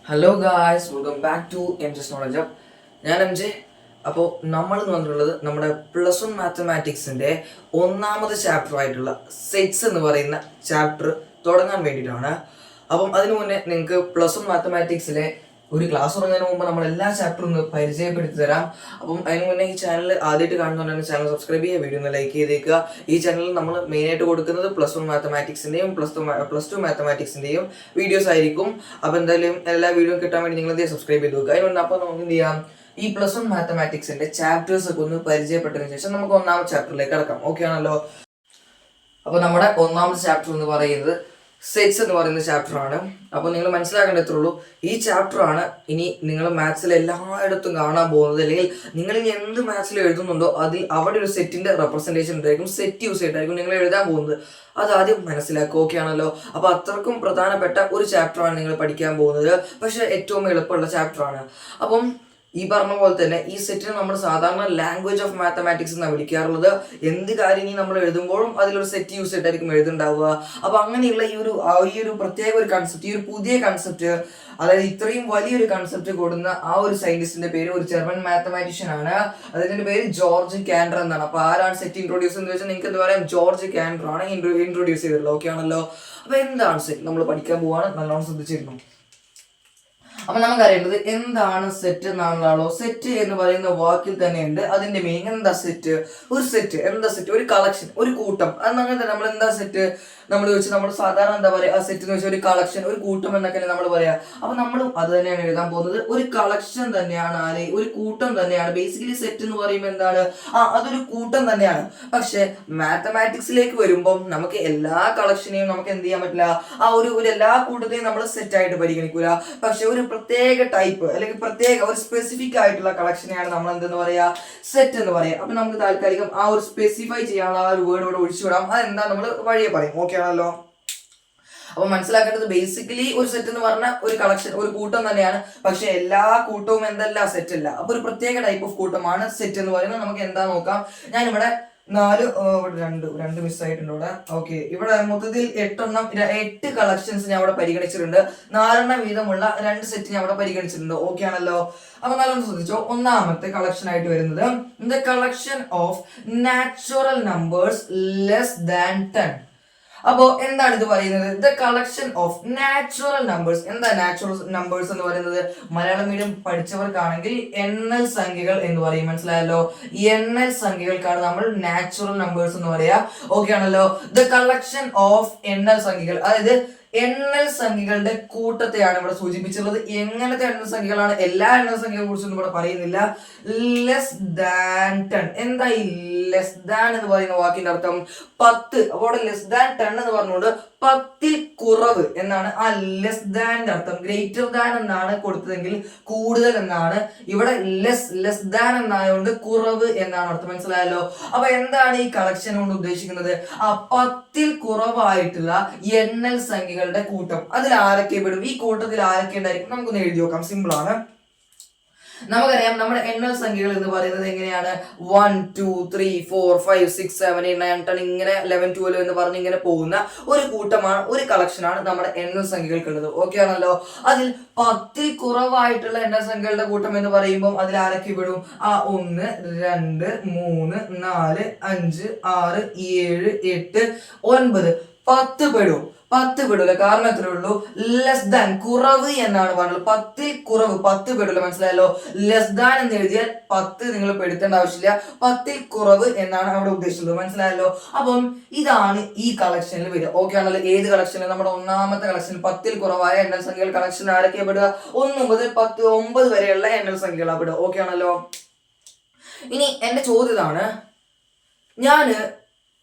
Hello guys, welcome back to M J's knowledge. ഞാൻ M J. അപ്പോൾ നമ്മൾ വന്നിട്ടുള്ളത് നമ്മുടെ പ്ലസ് വൺ മാത്തമാറ്റിക്സിൻ്റെ ഒന്നാമത് ചാപ്റ്റർ ആയിട്ടുള്ള സെറ്റ്സ് എന്ന് പറയുന്ന ചാപ്റ്റർ തുടങ്ങാൻ വേണ്ടിയിട്ടാണ്. അപ്പം അതിനു മുന്നേ നിങ്ങൾക്ക് പ്ലസ് വൺ മാത്തമാറ്റിക്സിലെ ഒരു ക്ലാസ് തുടങ്ങുന്നതിന് മുമ്പ് നമ്മൾ എല്ലാ ചാപ്റ്ററും ഒന്ന് പരിചയപ്പെടുത്തി തരാം. അപ്പം അതിന് മുന്നേ ഈ ചാനൽ ആദ്യമായിട്ട് കാണുന്നതുകൊണ്ടാണ് ചാനൽ സബ്സ്ക്രൈബ് ചെയ്യുക, വീഡിയോ ഒന്ന് ലൈക്ക് ചെയ്തേക്കുക. ഈ ചാനലിൽ നമ്മൾ മെയിനായിട്ട് കൊടുക്കുന്നത് പ്ലസ് വൺ മാത്തമാറ്റിക്സിൻ്റെയും പ്ലസ് ടു മാത്തമാറ്റിക്സിൻ്റെയും വീഡിയോസ് ആയിരിക്കും. അപ്പോൾ എന്തായാലും എല്ലാ വീഡിയോയും കിട്ടാൻ വേണ്ടി നിങ്ങൾ എന്ത് സബ്സ്ക്രൈബ് ചെയ്ത് വെക്കുക. അതിനുണ്ട് അപ്പോൾ നമുക്ക് എന്ത് ചെയ്യാം, ഈ പ്ലസ് വൺ മാത്തമാറ്റിക്സിൻ്റെ ചാപ്റ്റേഴ്സ് ഒക്കെ ഒന്ന് പരിചയപ്പെട്ടതിന് ശേഷം നമുക്ക് ഒന്നാമത്തെ ചാപ്റ്ററിലേക്ക് കിടക്കാം. ഓക്കെ ആണല്ലോ? അപ്പോൾ നമ്മുടെ ഒന്നാമത്തെ ചാപ്റ്റർ എന്ന് പറയുന്നത് സെറ്റ്സ് എന്ന് പറയുന്ന ചാപ്റ്ററാണ്. അപ്പോൾ നിങ്ങൾ മനസ്സിലാക്കേണ്ടതുള്ളൂ, ഈ ചാപ്റ്ററാണ് ഇനി നിങ്ങൾ മാത്സിൽ എല്ലായിടത്തും കാണാൻ പോകുന്നത്. അല്ലെങ്കിൽ നിങ്ങൾ ഇനി എന്ത് മാത്സിൽ എഴുതുന്നുണ്ടോ അതിൽ അവിടെ ഒരു സെറ്റിന്റെ റെപ്രസെൻറ്റേഷൻ ഉണ്ടായിരിക്കും, സെറ്റ് യൂസ് ചെയ്തിട്ടായിരിക്കും നിങ്ങൾ എഴുതാൻ പോകുന്നത്. അതാദ്യം മനസ്സിലാക്കുക. ഓക്കെ ആണല്ലോ? അപ്പോൾ അത്രക്കും പ്രധാനപ്പെട്ട ഒരു ചാപ്റ്ററാണ് നിങ്ങൾ പഠിക്കാൻ പോകുന്നത്. പക്ഷേ ഏറ്റവും എളുപ്പമുള്ള ചാപ്റ്ററാണ്. അപ്പം ഈ പറഞ്ഞ പോലെ തന്നെ ഈ സെറ്റിനെ നമ്മൾ സാധാരണ ലാംഗ്വേജ് ഓഫ് മാത്തമാറ്റിക്സ് എന്നാണ് വിളിക്കാറുള്ളത്. എന്ത് കാര്യം ഇനി നമ്മൾ എഴുതുമ്പോഴും അതിലൊരു സെറ്റ് യൂസ് ചെയ്തിട്ടായിരിക്കും എഴുതുണ്ടാവുക. അപ്പോൾ അങ്ങനെയുള്ള ഈ ഒരു പ്രത്യേക ഒരു കൺസെപ്റ്റ്, ഈ ഒരു പുതിയ കൺസെപ്റ്റ്, അതായത് ഇത്രയും വലിയൊരു കൺസെപ്റ്റ് കൊടുക്കുന്ന ആ ഒരു സയന്റിസ്റ്റിന്റെ പേര് ഒരു ജർമ്മൻ മാത്തമാറ്റീഷ്യൻ ആണ്. അതിന്റെ പേര് ജോർജ് കാൻഡർ എന്നാണ്. അപ്പോൾ ആരാണ് സെറ്റ് ഇൻട്രൊഡ്യൂസ് എന്ന് വെച്ചാൽ നിങ്ങൾക്ക് എന്താ പറയാം, ജോർജ് കാൻഡർ ആണ് ഇൻട്രൊഡ്യൂസ് ചെയ്തിട്ടുള്ളത്. ഓക്കെ ആണല്ലോ? അപ്പോൾ എന്താണ് സെറ്റ് നമ്മൾ പഠിക്കാൻ പോവാണ്, നല്ലോണം ശ്രദ്ധിച്ചിരുന്നു. അപ്പൊ നമുക്കറിയേണ്ടത് എന്താണ് സെറ്റ് എന്നാണല്ലോ. സെറ്റ് എന്ന് പറയുന്ന വാക്കിൽ തന്നെ ഉണ്ട് അതിന്റെ മീനിങ്. എന്താ സെറ്റ്? ഒരു സെറ്റ് എന്താ സെറ്റ്? ഒരു കളക്ഷൻ, ഒരു കൂട്ടം. അങ്ങനെ തന്നെ നമ്മൾ എന്താ സെറ്റ് നമ്മൾ ചോദിച്ചാൽ നമ്മൾ സാധാരണ എന്താ പറയുക, ആ സെറ്റ് എന്ന് വെച്ചാൽ ഒരു കളക്ഷൻ, ഒരു കൂട്ടം എന്നൊക്കെ നമ്മൾ പറയാ. അപ്പൊ നമ്മളും അത് തന്നെയാണ് എഴുതാൻ പോകുന്നത്. ഒരു കളക്ഷൻ തന്നെയാണ്, ആരെ ഒരു കൂട്ടം തന്നെയാണ്. ബേസിക്കലി സെറ്റ് എന്ന് പറയുമ്പോൾ എന്താണ്, അതൊരു കൂട്ടം തന്നെയാണ്. പക്ഷെ മാത്തമാറ്റിക്സിലേക്ക് വരുമ്പോൾ നമുക്ക് എല്ലാ കളക്ഷനെയും നമുക്ക് എന്ത് ചെയ്യാൻ പറ്റില്ല, ഒരു എല്ലാ കൂട്ടത്തെയും നമ്മൾ സെറ്റ് ആയിട്ട് പരിഗണിക്കൂല. പക്ഷെ ഒരു പ്രത്യേക ടൈപ്പ് അല്ലെങ്കിൽ പ്രത്യേക ഒരു സ്പെസിഫിക് ആയിട്ടുള്ള കളക്ഷനെയാണ് നമ്മൾ എന്തെന്ന് പറയാ, സെറ്റ് എന്ന് പറയാം. അപ്പൊ നമുക്ക് താൽക്കാലികം ആ ഒരു സ്പെസിഫൈ ചെയ്യാനുള്ള ആ ഒരു വേർഡ് ഇവിടെ ഒഴിച്ചുവിടാം. അതെന്താ നമ്മൾ വഴിയെ പറയും. ഓക്കെ ആണല്ലോ? അപ്പൊ മനസ്സിലാക്കേണ്ടത് ബേസിക്കലി ഒരു സെറ്റ് എന്ന് പറഞ്ഞാൽ ഒരു കളക്ഷൻ, ഒരു കൂട്ടം തന്നെയാണ്. പക്ഷെ എല്ലാ കൂട്ടവും എന്തല്ല, സെറ്റ് അല്ല. അപ്പൊ ഒരു പ്രത്യേക ടൈപ്പ് ഓഫ് കൂട്ടമാണ് സെറ്റ് എന്ന് പറയുന്നത്. നമുക്ക് എന്താ നോക്കാം. ഞാനിവിടെ രണ്ട് മിസ്സായിട്ടുണ്ട് ഇവിടെ. ഓക്കെ, ഇവിടെ മൊത്തത്തിൽ 8 കളക്ഷൻസ് ഞാൻ അവിടെ പരിഗണിച്ചിട്ടുണ്ട്. 4 വീതമുള്ള 2 സെറ്റ് ഞാൻ അവിടെ പരിഗണിച്ചിട്ടുണ്ട്. ഓക്കെ ആണല്ലോ? അപ്പൊ നല്ലോണം ശ്രദ്ധിച്ചോ. ഒന്നാമത്തെ കളക്ഷൻ ആയിട്ട് വരുന്നത് the collection of natural numbers less than 10. അപ്പോ എന്താണ് ഇത് പറയുന്നത്? The collection of natural numbers. എന്താ നാച്ചുറൽ നമ്പേഴ്സ് എന്ന് പറയുന്നത്? മലയാളം മീഡിയം പഠിച്ചവർക്കാണെങ്കിൽ എണ്ണൽ സംഖ്യകൾ എന്ന് പറയും. മനസ്സിലായല്ലോ? എണ്ണൽ സംഖ്യകൾക്കാണ് നമ്മൾ നാച്ചുറൽ നമ്പേഴ്സ് എന്ന് പറയാ. ഓക്കെ ആണല്ലോ? ദ കളക്ഷൻ ഓഫ് എണ്ണൽ സംഖ്യകൾ, അതായത് എണ്ണൽ സംഖ്യകളുടെ കൂട്ടത്തെയാണ് ഇവിടെ സൂചിപ്പിച്ചിട്ടുള്ളത്. എങ്ങനത്തെ എണ്ണൽ സംഖ്യകളാണ്? എല്ലാ എണ്ണൽ സംഖ്യകളെ കുറിച്ചൊന്നും ഇവിടെ പറയുന്നില്ല. Less than 10. എന്താ ഈ ലെസ് ദാൻ എന്ന് പറയുന്ന വാക്കിന്റെ അർത്ഥം? 10. അപ്പോൾ ലെസ് ദാൻ 10 എന്ന് പറഞ്ഞുകൊണ്ട് 10ൽ കുറവ് എന്നാണ് ആ ലെസ് ദാന്റെ അർത്ഥം. ഗ്രേറ്റർ ദാൻ എന്നാണ് കൊടുത്തതെങ്കിൽ കൂടുതൽ എന്നാണ്. ഇവിടെ ലെസ് ദാൻ എന്നായതുകൊണ്ട് കുറവ് എന്നാണ് അർത്ഥം. മനസ്സിലായല്ലോ? അപ്പൊ എന്താണ് ഈ കളക്ഷൻ കൊണ്ട് ഉദ്ദേശിക്കുന്നത്? 10ൽ കുറവായിട്ടുള്ള എണ്ണൽ സംഖ്യകളുടെ കൂട്ടം. അതിൽ ആരൊക്കെ പെടും? ഈ കൂട്ടത്തിൽ ആരൊക്കെ ഉണ്ടായിരിക്കും? നമുക്കൊന്ന് എഴുതി നോക്കാം. സിമ്പിൾ ആണ്. നമുക്കറിയാം നമ്മുടെ എണ്ണൽ സംഖ്യകൾ എന്ന് പറയുന്നത് എങ്ങനെയാണ്? 1 2 3 4 5 6 7 8 9 10 ഇങ്ങനെ 11 12 എന്ന് പറഞ്ഞ് ഇങ്ങനെ പോകുന്ന ഒരു കൂട്ടമാണ്, ഒരു കളക്ഷനാണ് നമ്മുടെ എണ്ണൽ സംഖ്യകൾക്കുള്ളത്. ഓക്കെ ആണല്ലോ? അതിൽ 10ൽ കുറവായിട്ടുള്ള എണ്ണൽ സംഖ്യകളുടെ കൂട്ടം എന്ന് പറയുമ്പോൾ അതിൽ ആരൊക്കെ പെടും? 1 2 3 4 5 6 7 8 9 10 പെടും. 10 പെടില്ല. കാരണം എത്രയേ ഉള്ളൂ? ലെസ് ദാൻ, കുറവ് എന്നാണ് പറഞ്ഞത്. 10ൽ കുറവ്, 10 പെടില്ല. മനസ്സിലായല്ലോ? ലെസ് ദാൻ എന്ന് എഴുതിയാൽ 10 നിങ്ങൾ പെടുത്തേണ്ട ആവശ്യമില്ല. 10ൽ കുറവ് എന്നാണ് അവിടെ ഉദ്ദേശിച്ചത്. മനസ്സിലായല്ലോ? അപ്പം ഇതാണ് ഈ കളക്ഷനിൽ വരിക. ഓക്കെ ആണല്ലോ? ഏത് കളക്ഷനിൽ? നമ്മുടെ ഒന്നാമത്തെ കളക്ഷൻ 10ൽ കുറവായ എണ്ണൽ സംഖ്യകൾ കളക്ഷൻ ആരൊക്കെ പെടുക? 1 മുതൽ 10 9 വരെയുള്ള എണ്ണൽ സംഖ്യകളാണ് പെടുക. ഓക്കെ ആണല്ലോ? ഇനി എന്റെ ചോദ്യം ഇതാണ്, ഞാന്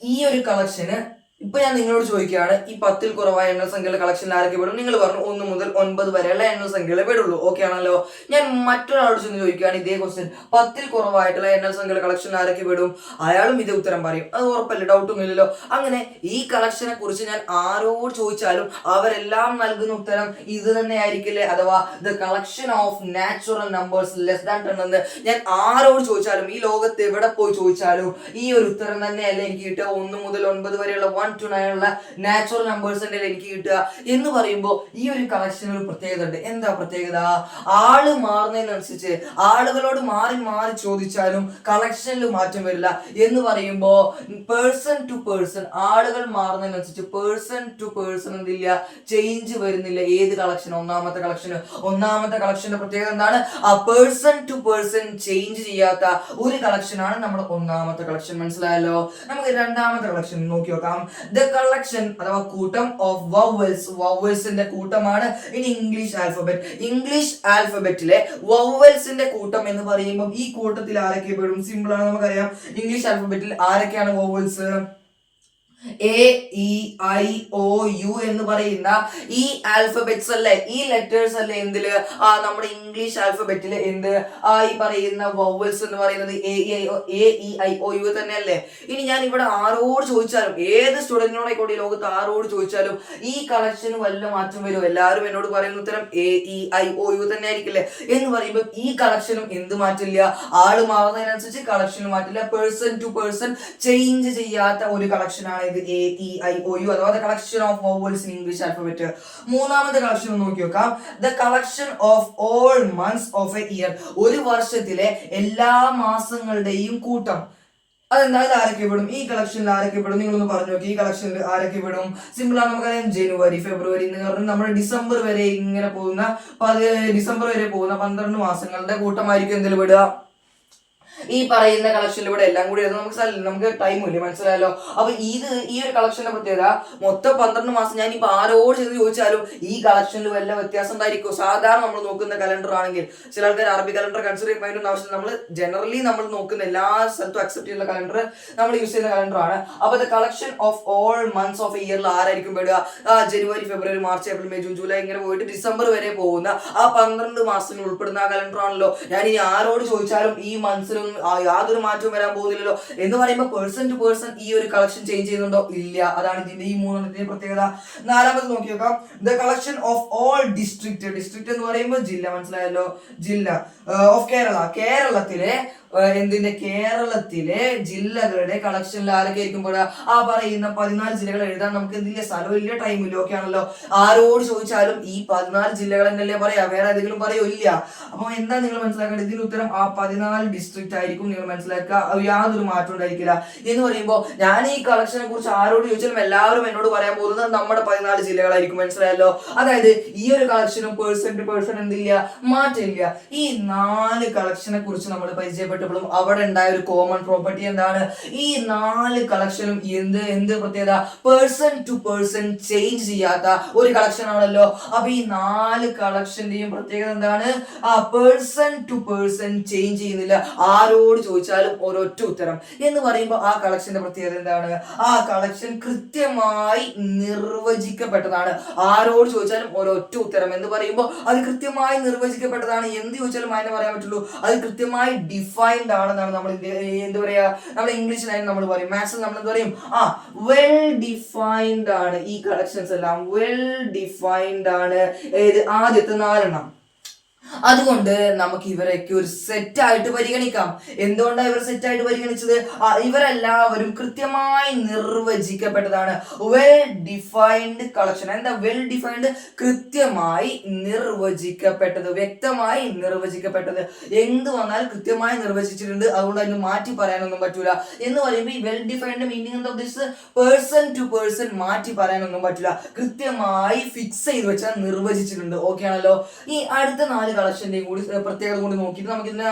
ഈ ഒരു കളക്ഷന് ഇപ്പൊ ഞാൻ നിങ്ങളോട് ചോദിക്കുകയാണ്, ഈ 10ൽ കുറവായ എണ്ണൽ സംഖ്യകളുടെ കളക്ഷനിൽ ആരൊക്കെ പെടും? നിങ്ങൾ പറഞ്ഞു 1 മുതൽ 9 വരെയുള്ള എണ്ണൽ സംഖ്യകളെ പെടുള്ളൂ. ഓക്കെ ആണല്ലോ? ഞാൻ മറ്റൊരാളോട് ചെന്ന് ചോദിക്കുകയാണ് ഇതേ ക്വസ്റ്റ്യൻ, 10ൽ കുറവായിട്ടുള്ള എണ്ണൽ സംഖ്യകളുടെ കളക്ഷനിൽ ആരൊക്കെ പെടും? അയാളും ഇതേ ഉത്തരം പറയും. അത് ഉറപ്പല്ലേ? ഡൗട്ടൊന്നും ഇല്ലല്ലോ. അങ്ങനെ ഈ കളക്ഷനെ കുറിച്ച് ഞാൻ ആരോട് ചോദിച്ചാലും അവരെല്ലാം നൽകുന്ന ഉത്തരം ഇത് തന്നെ ആയിരിക്കില്ലേ? അഥവാ the collection of natural numbers less than 10 എന്ന് ഞാൻ ആരോട് ചോദിച്ചാലും, ഈ ലോകത്ത് എവിടെ പോയി ചോദിച്ചാലും ഈ ഒരു ഉത്തരം തന്നെയല്ലേ എനിക്ക് കിട്ടുക? 1 മുതൽ 9 വരെയുള്ള 1 to 9 ഉള്ള നാച്ചുറൽ നമ്പേഴ്സ് എനിക്ക് കിട്ടുക എന്ന് പറയുമ്പോൾ ഈ ഒരു കളക്ഷൻ ഒരു പ്രത്യേകത ഉണ്ട്. എന്താ പ്രത്യേകത? ആള് മാറുന്നതിനനുസരിച്ച് ആളുകളോട് മാറി മാറി ചോദിച്ചാലും കളക്ഷനിൽ മാറ്റം വരില്ല എന്ന് പറയുമ്പോൾ പേഴ്സൺ ടു പേഴ്സൺ ആളുകൾ മാറുന്നതിനനുസരിച്ച് പേഴ്സൺ ടു പേഴ്സൺ എന്തില്ല, ചേഞ്ച് വരുന്നില്ല. ഏത് കളക്ഷൻ? ഒന്നാമത്തെ കളക്ഷന്റെ പ്രത്യേകത എന്താണ്? ആ പേഴ്സൺ ടു പേഴ്സൺ ചേഞ്ച് ചെയ്യാത്ത ഒരു കളക്ഷനാണ് നമ്മുടെ ഒന്നാമത്തെ കളക്ഷൻ. മനസ്സിലായല്ലോ? നമുക്ക് രണ്ടാമത്തെ കളക്ഷൻ നോക്കി നോക്കാം. ദ കളക്ഷൻ അഥവാ കൂട്ടം ഓഫ് വവൽസിന്റെ കൂട്ടമാണ് ഇൻ ഇംഗ്ലീഷ് ആൽഫബറ്റിലെ വവൽസിന്റെ കൂട്ടം എന്ന് പറയുമ്പോൾ ഈ കൂട്ടത്തിൽ ആരൊക്കെ പെടും? സിമ്പിൾ ആണ്, നമുക്കറിയാം. ഇംഗ്ലീഷ് ആൽഫബറ്റിൽ ആരൊക്കെയാണ് vowels? A E I O U എന്ന് പറയുന്ന ഈ ആൽഫബറ്റ്സ് അല്ലേ, ഈ ലെറ്റേഴ്സ് അല്ലേ എന്തില് നമ്മുടെ ഇംഗ്ലീഷ് ആൽഫബറ്റിൽ എന്ത് ഈ പറയുന്ന വവൽസ് എന്ന് പറയുന്നത് A E I O U തന്നെയല്ലേ. ഇനി ഞാൻ ഇവിടെ ആരോട് ചോദിച്ചാലും, ഏത് സ്റ്റുഡന്റിനോടെ ലോകത്ത് ആരോട് ചോദിച്ചാലും ഈ കളക്ഷന് വല്ല മാറ്റം വരുമോ? എല്ലാവരും എന്നോട് പറയുന്ന ഉത്തരം A E I O U തന്നെ ആയിരിക്കില്ലേ. എന്ന് പറയുമ്പോൾ ഈ കളക്ഷനും എന്ത് മാറ്റില്ല, ആള് മാറുന്നതിനനുസരിച്ച് കളക്ഷന് മാറ്റില്ല. പേഴ്സൺ ടു പേഴ്സൺ ചേഞ്ച് ചെയ്യാത്ത ഒരു കളക്ഷനാണ് A E I O U അഥവാ the collection of vowels in English alphabet. മൂന്നാമത്തെ കളക്ഷൻ നോക്കി നോക്കാം. The collection of all months of a year, ഒരു വർഷത്തിലെ എല്ലാ മാസങ്ങളുടെയും കൂട്ടം. അതെന്തായാലും ആരൊക്കെ പെടും? ഈ കളക്ഷനിൽ ആരൊക്കെ പെടും? നിങ്ങളൊന്ന് പറഞ്ഞു നോക്കി. ഈ കളക്ഷനിൽ ആരൊക്കെ പെടും? സിമ്പിൾ ആണ്, നമുക്കറിയാം. ജനുവരി, ഫെബ്രുവരി എന്ന് പറഞ്ഞാൽ നമ്മുടെ ഡിസംബർ വരെ പോകുന്ന 12 മാസങ്ങളുടെ കൂട്ടമായിരിക്കും എന്തിൽ പെടുക? ഈ പറയുന്ന കളക്ഷനിലൂടെ എല്ലാം കൂടി നമുക്ക് ടൈമില്ല. മനസ്സിലായല്ലോ? അപ്പൊ ഈ ഒരു കളക്ഷന്റെ പ്രത്യേകത മൊത്തം 12 മാസം. ഞാൻ ഇപ്പൊ ആരോട് ചെയ്ത് ചോദിച്ചാലും ഈ കളക്ഷനിൽ വല്ല വ്യത്യാസം ഉണ്ടായിരിക്കും. സാധാരണ നമ്മൾ നോക്കുന്ന കലണ്ടർ ആണെങ്കിൽ ചില ആൾക്കാർ അറബി കലണ്ടർ കൺസിഡർ ചെയ്യുന്ന ആവശ്യം, നമ്മൾ ജനറലി നമ്മൾ നോക്കുന്ന എല്ലാ സ്ഥലത്തും അക്സെപ്റ്റ് ചെയ്യുന്ന കലണ്ടർ നമ്മൾ യൂസ് ചെയ്യുന്ന കലണ്ടർ ആണ്. അപ്പൊ the collection of all months of ഇയറിൽ ആരായിരിക്കും പെടുക? ജനുവരി, ഫെബ്രുവരി, March, April, May, June, July ഇങ്ങനെ പോയിട്ട് ഡിസംബർ വരെ പോകുന്ന 12 മാസങ്ങൾ ഉൾപ്പെടുന്ന ആ കലണ്ടർ ആണല്ലോ. ഞാൻ ഇനി ആരോട് ചോദിച്ചാലും ഈ മന്ത്സിലൊന്നും യാതൊരു മാറ്റവും വരാൻ പോകുന്നില്ലല്ലോ. എന്ന് പറയുമ്പോൾ പേഴ്സൺ ടു പേഴ്സൺ ഈ ഒരു കളക്ഷൻ ചേഞ്ച് ചെയ്യുന്നുണ്ടോ? ഇല്ല. അതാണ് ഇതിന്റെ ഈ മൂന്നെണ്ണത്തിന്റെ പ്രത്യേകത. നാലാമത് നോക്കി നോക്കാം. The collection of all district എന്ന് പറയുമ്പോൾ ജില്ല. മനസ്സിലായല്ലോ? ജില്ല ഓഫ് കേരളത്തിലെ ജില്ലകളുടെ കളക്ഷനിൽ ആരൊക്കെ ആയിരിക്കും പോരാ? പറയുന്ന 14 ജില്ലകൾ എഴുതാൻ നമുക്ക് എന്തില്ല, സ്ഥലമില്ല, ടൈമില്ല. ഓക്കെ ആണല്ലോ? ആരോട് ചോദിച്ചാലും ഈ 14 ജില്ലകൾ എന്നല്ലേ പറയാ, വേറെ ഏതെങ്കിലും പറയോ? ഇല്ല. അപ്പൊ എന്താ നിങ്ങൾ മനസ്സിലാക്കേണ്ടത്? ഇതിന് ഉത്തരം 14 ഡിസ്ട്രിക്റ്റ് ആയിരിക്കും. നിങ്ങൾ മനസ്സിലാക്കുക, യാതൊരു മാറ്റം ഉണ്ടായിരിക്കില്ല. എന്ന് പറയുമ്പോൾ ഞാൻ ഈ കളക്ഷനെ കുറിച്ച് ആരോട് ചോദിച്ചാലും എല്ലാവരും എന്നോട് പറയാൻ പോകുന്നത് നമ്മുടെ 14 ജില്ലകളായിരിക്കും. മനസ്സിലായല്ലോ? അതായത് ഈ ഒരു കളക്ഷനും പേഴ്സൺ ടു പേഴ്സൺ എന്തില്ല, മാറ്റമില്ല. ഈ 4 കളക്ഷനെ കുറിച്ച് നമ്മൾ പരിചയപ്പെട്ടു. അവിടെ ഉണ്ടായ ഒരു കോമൺ പ്രോപ്പർട്ടി എന്താണ്? ഈ 4 കളക്ഷനും എന്ത് പ്രത്യേകത? പേഴ്സൺ ടു പേഴ്സൺ ചേഞ്ച് ചെയ്യാത്ത ഒരു കളക്ഷൻ ആണല്ലോ. അപ്പൊ ഈ 4 കളക്ഷന്റെയും പ്രത്യേകത എന്താണ്? പേഴ്സൺ ടു പേഴ്സൺ ചേഞ്ച് ചെയ്യുന്നില്ല. ആരോട് ചോദിച്ചാലും ഒരൊറ്റ ഉത്തരം. എന്ന് പറയുമ്പോൾ ആ കളക്ഷന്റെ പ്രത്യേകത എന്താണ്? ആ കളക്ഷൻ കൃത്യമായി നിർവചിക്കപ്പെട്ടതാണ്. ആരോട് ചോദിച്ചാലും ഒരൊറ്റ ഉത്തരം എന്ന് പറയുമ്പോൾ അത് കൃത്യമായി നിർവചിക്കപ്പെട്ടതാണ്. എന്ത് ചോദിച്ചാലും അതിനെ പറയാൻ പറ്റുള്ളൂ. അത് കൃത്യമായി ഡിഫൈൻഡ് ആണെന്നാണ് നമ്മൾ എന്ത് പറയാ, നമ്മൾ ഇംഗ്ലീഷിലായിരുന്നു നമ്മൾ പറയും. മാത്സിൽ നമ്മൾ എന്ത് പറയും? വെൽ ഡിഫൈൻഡ് ആണ്. ഈ കളക്ഷൻസ് എല്ലാം വെൽ ഡിഫൈൻഡ് ആണ്. ആദ്യത്തെ 4 എണ്ണം. അതുകൊണ്ട് നമുക്ക് ഇവരൊക്കെ ഒരു സെറ്റ് ആയിട്ട് പരിഗണിക്കാം. എന്തുകൊണ്ടാണ് ഇവർ സെറ്റ് ആയിട്ട് പരിഗണിച്ചത്? ഇവരെല്ലാവരും കൃത്യമായി നിർവചിക്കപ്പെട്ടതാണ്. Well defined collection. എന്താ വെൽ ഡിഫൈൻഡ്? കൃത്യമായി നിർവചിക്കപ്പെട്ടത്, വ്യക്തമായി നിർവചിക്കപ്പെട്ടത്. എന്ത് വന്നാലും കൃത്യമായി നിർവചിച്ചിട്ടുണ്ട്. അതുകൊണ്ട് അതിന് മാറ്റി പറയാനൊന്നും പറ്റൂല. എന്ന് പറയുമ്പോൾ ഈ വെൽ ഡിഫൈൻഡ് മീനിങ് എന്താ ഉദ്ദേശിച്ചത്? പേഴ്സൺ ടു പേഴ്സൺ മാറ്റി പറയാനൊന്നും പറ്റൂല. കൃത്യമായി ഫിക്സ് ചെയ്ത് വെച്ചാൽ നിർവചിച്ചിട്ടുണ്ട്. ഓക്കെ ആണല്ലോ? ഈ അടുത്ത 4 കളക്ഷന്റെയും കൂടി പ്രത്യേകത കൂടി നോക്കിയിട്ട് നമുക്ക് ഇതിനെ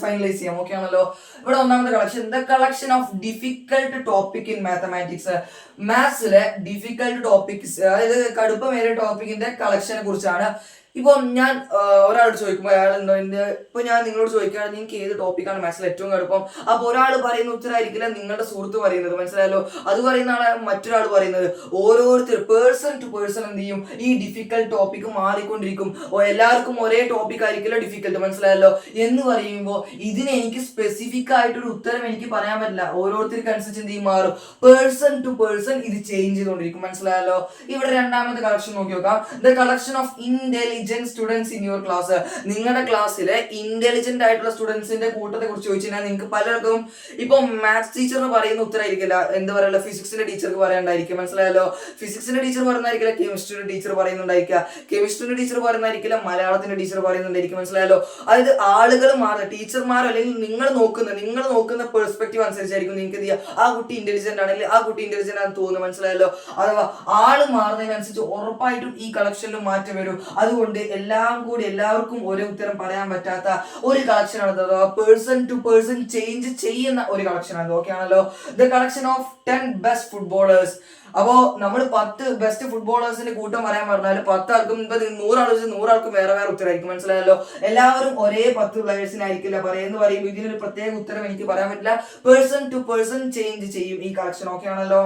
ഫൈനലൈസ് ചെയ്യാം. ഓക്കെ ആണല്ലോ? ഇവിടെ ഒന്നാമത്തെ collection, the collection of difficult topic in mathematics. മാത്സിലെ ഡിഫിക്കൽട്ട് ടോപ്പിക്സ്, അതായത് കടുപ്പമേറിയ ടോപ്പിക്കിന്റെ കളക്ഷനെ കുറിച്ചാണ്. ഇപ്പൊ ഞാൻ ഒരാളോട് ചോദിക്കുമ്പോൾ അയാൾ ഇപ്പൊ ഞാൻ നിങ്ങളോട് ചോദിക്കുകയാണെങ്കിൽ നിങ്ങൾക്ക് ഏത് ടോപ്പിക്കാണ് മാത്സിൽ ഏറ്റവും കടുപ്പം? അപ്പൊ ഒരാൾ പറയുന്ന ഉത്തരമായിരിക്കില്ല നിങ്ങളുടെ സുഹൃത്ത് പറയുന്നത്. മനസ്സിലായല്ലോ? അത് പറയുന്ന ആളെ മറ്റൊരാൾ പറയുന്നത്. ഓരോരുത്തർ പേഴ്സൺ ടു പേഴ്സൺ എന്ത് ചെയ്യും? ഈ ഡിഫിക്കൽട്ട് ടോപ്പിക്ക് മാറിക്കൊണ്ടിരിക്കും. എല്ലാവർക്കും ഒരേ ടോപ്പിക് ആയിരിക്കില്ല ഡിഫിക്കൽട്ട്. മനസ്സിലായല്ലോ? എന്ന് പറയുമ്പോൾ ഇതിന് എനിക്ക് സ്പെസിഫിക് ആയിട്ടൊരു ഉത്തരം എനിക്ക് പറയാൻ പറ്റില്ല. ഓരോരുത്തർക്ക് അനുസരിച്ച് എന്ത് ചെയ്യും? മാറും. പേഴ്സൺ ടു പേഴ്സൺ പേഴ്സൺ ഇത് ചേഞ്ച് ചെയ്തുകൊണ്ടിരിക്കും. മനസ്സിലായല്ലോ? ഇവിടെ രണ്ടാമത്തെ കളക്ഷൻ നോക്കി നോക്കാം. The collection of intelligent students in your class. നിങ്ങളുടെ ക്ലാസ്സിലെ ഇന്റലിജന്റ് ആയിട്ടുള്ള സ്റ്റുഡൻസിന്റെ കൂട്ടത്തെ കുറിച്ച് ചോദിച്ചാൽ നിങ്ങൾക്ക് പലർക്കും ഇപ്പൊ മാത്സ് ടീച്ചറിന് പറയുന്ന ഉത്തരമായിരിക്കില്ല, എന്താ പറയുക, ഫിസിക്സിന്റെ ടീച്ചർക്ക് പറയാണ്ടായിരിക്കും. മനസ്സിലായല്ലോ? ഫിസിക്സിന്റെ ടീച്ചർ പറയുന്നതായിരിക്കില്ല കെമിസ്ട്രിയുടെ ടീച്ചർ പറയുന്നുണ്ടായിരിക്കുക, കെമിസ്ട്രിയുടെ ടീച്ചർ പറയുന്നതായിരിക്കില്ല മലയാളത്തിന്റെ ടീച്ചർ പറയുന്നുണ്ടായിരിക്കും. മനസ്സിലായല്ലോ? അതായത് ആളുകൾ മാറുക, ടീച്ചർമാരോ അല്ലെങ്കിൽ നിങ്ങൾ നോക്കുന്ന പെർസ്പെക്റ്റീവ് അനുസരിച്ചായിരിക്കും നിങ്ങൾക്ക് എന്ത് ചെയ്യുക, ആ കുട്ടി ഇന്റലിജന്റ് ആണെങ്കിൽ ആ കുട്ടി ഇന്റലിജന്റ് ആണെന്ന് തോന്നുന്നു. മനസ്സിലായല്ലോ? അഥവാ ആള് മാറുന്നതിനനുസരിച്ച് ഉറപ്പായിട്ടും ഈ കളക്ഷനിലും മാറ്റം വരും. അതുകൊണ്ട് എല്ലാവർക്കും ഒരേ ഉത്തരം പറയാൻ പറ്റാത്ത ഒരു കളക്ഷൻ ആണ്, അഥവാ പേഴ്സൺ ടു പേഴ്സൺ ചേഞ്ച് ചെയ്യുന്ന ഒരു കളക്ഷൻ ആണ്. ഓക്കെ ആണല്ലോ? The collection of 10 best footballers. അപ്പോ നമ്മൾ 10 ബെസ്റ്റ് ഫുട്ബോളേഴ്സിന്റെ കൂട്ടം പറയാൻ പറഞ്ഞാൽ 10 ആൾക്കും 100 ആൾ വെച്ച് 100 ആൾക്കും വേറെ ഉത്തരമായിരിക്കും. മനസ്സിലായല്ലോ? എല്ലാവരും ഒരേ 10 പ്ലേയേഴ്സിനായിരിക്കില്ല പറയുന്നത് പറയുമ്പോൾ ഇതിനൊരു പ്രത്യേക ഉത്തരം എനിക്ക് പറയാൻ പറ്റില്ല. പേഴ്സൺ ടു പേഴ്സൺ ചേഞ്ച് ചെയ്യും ഈ കളക്ഷൻ. ഓക്കെ ആണല്ലോ?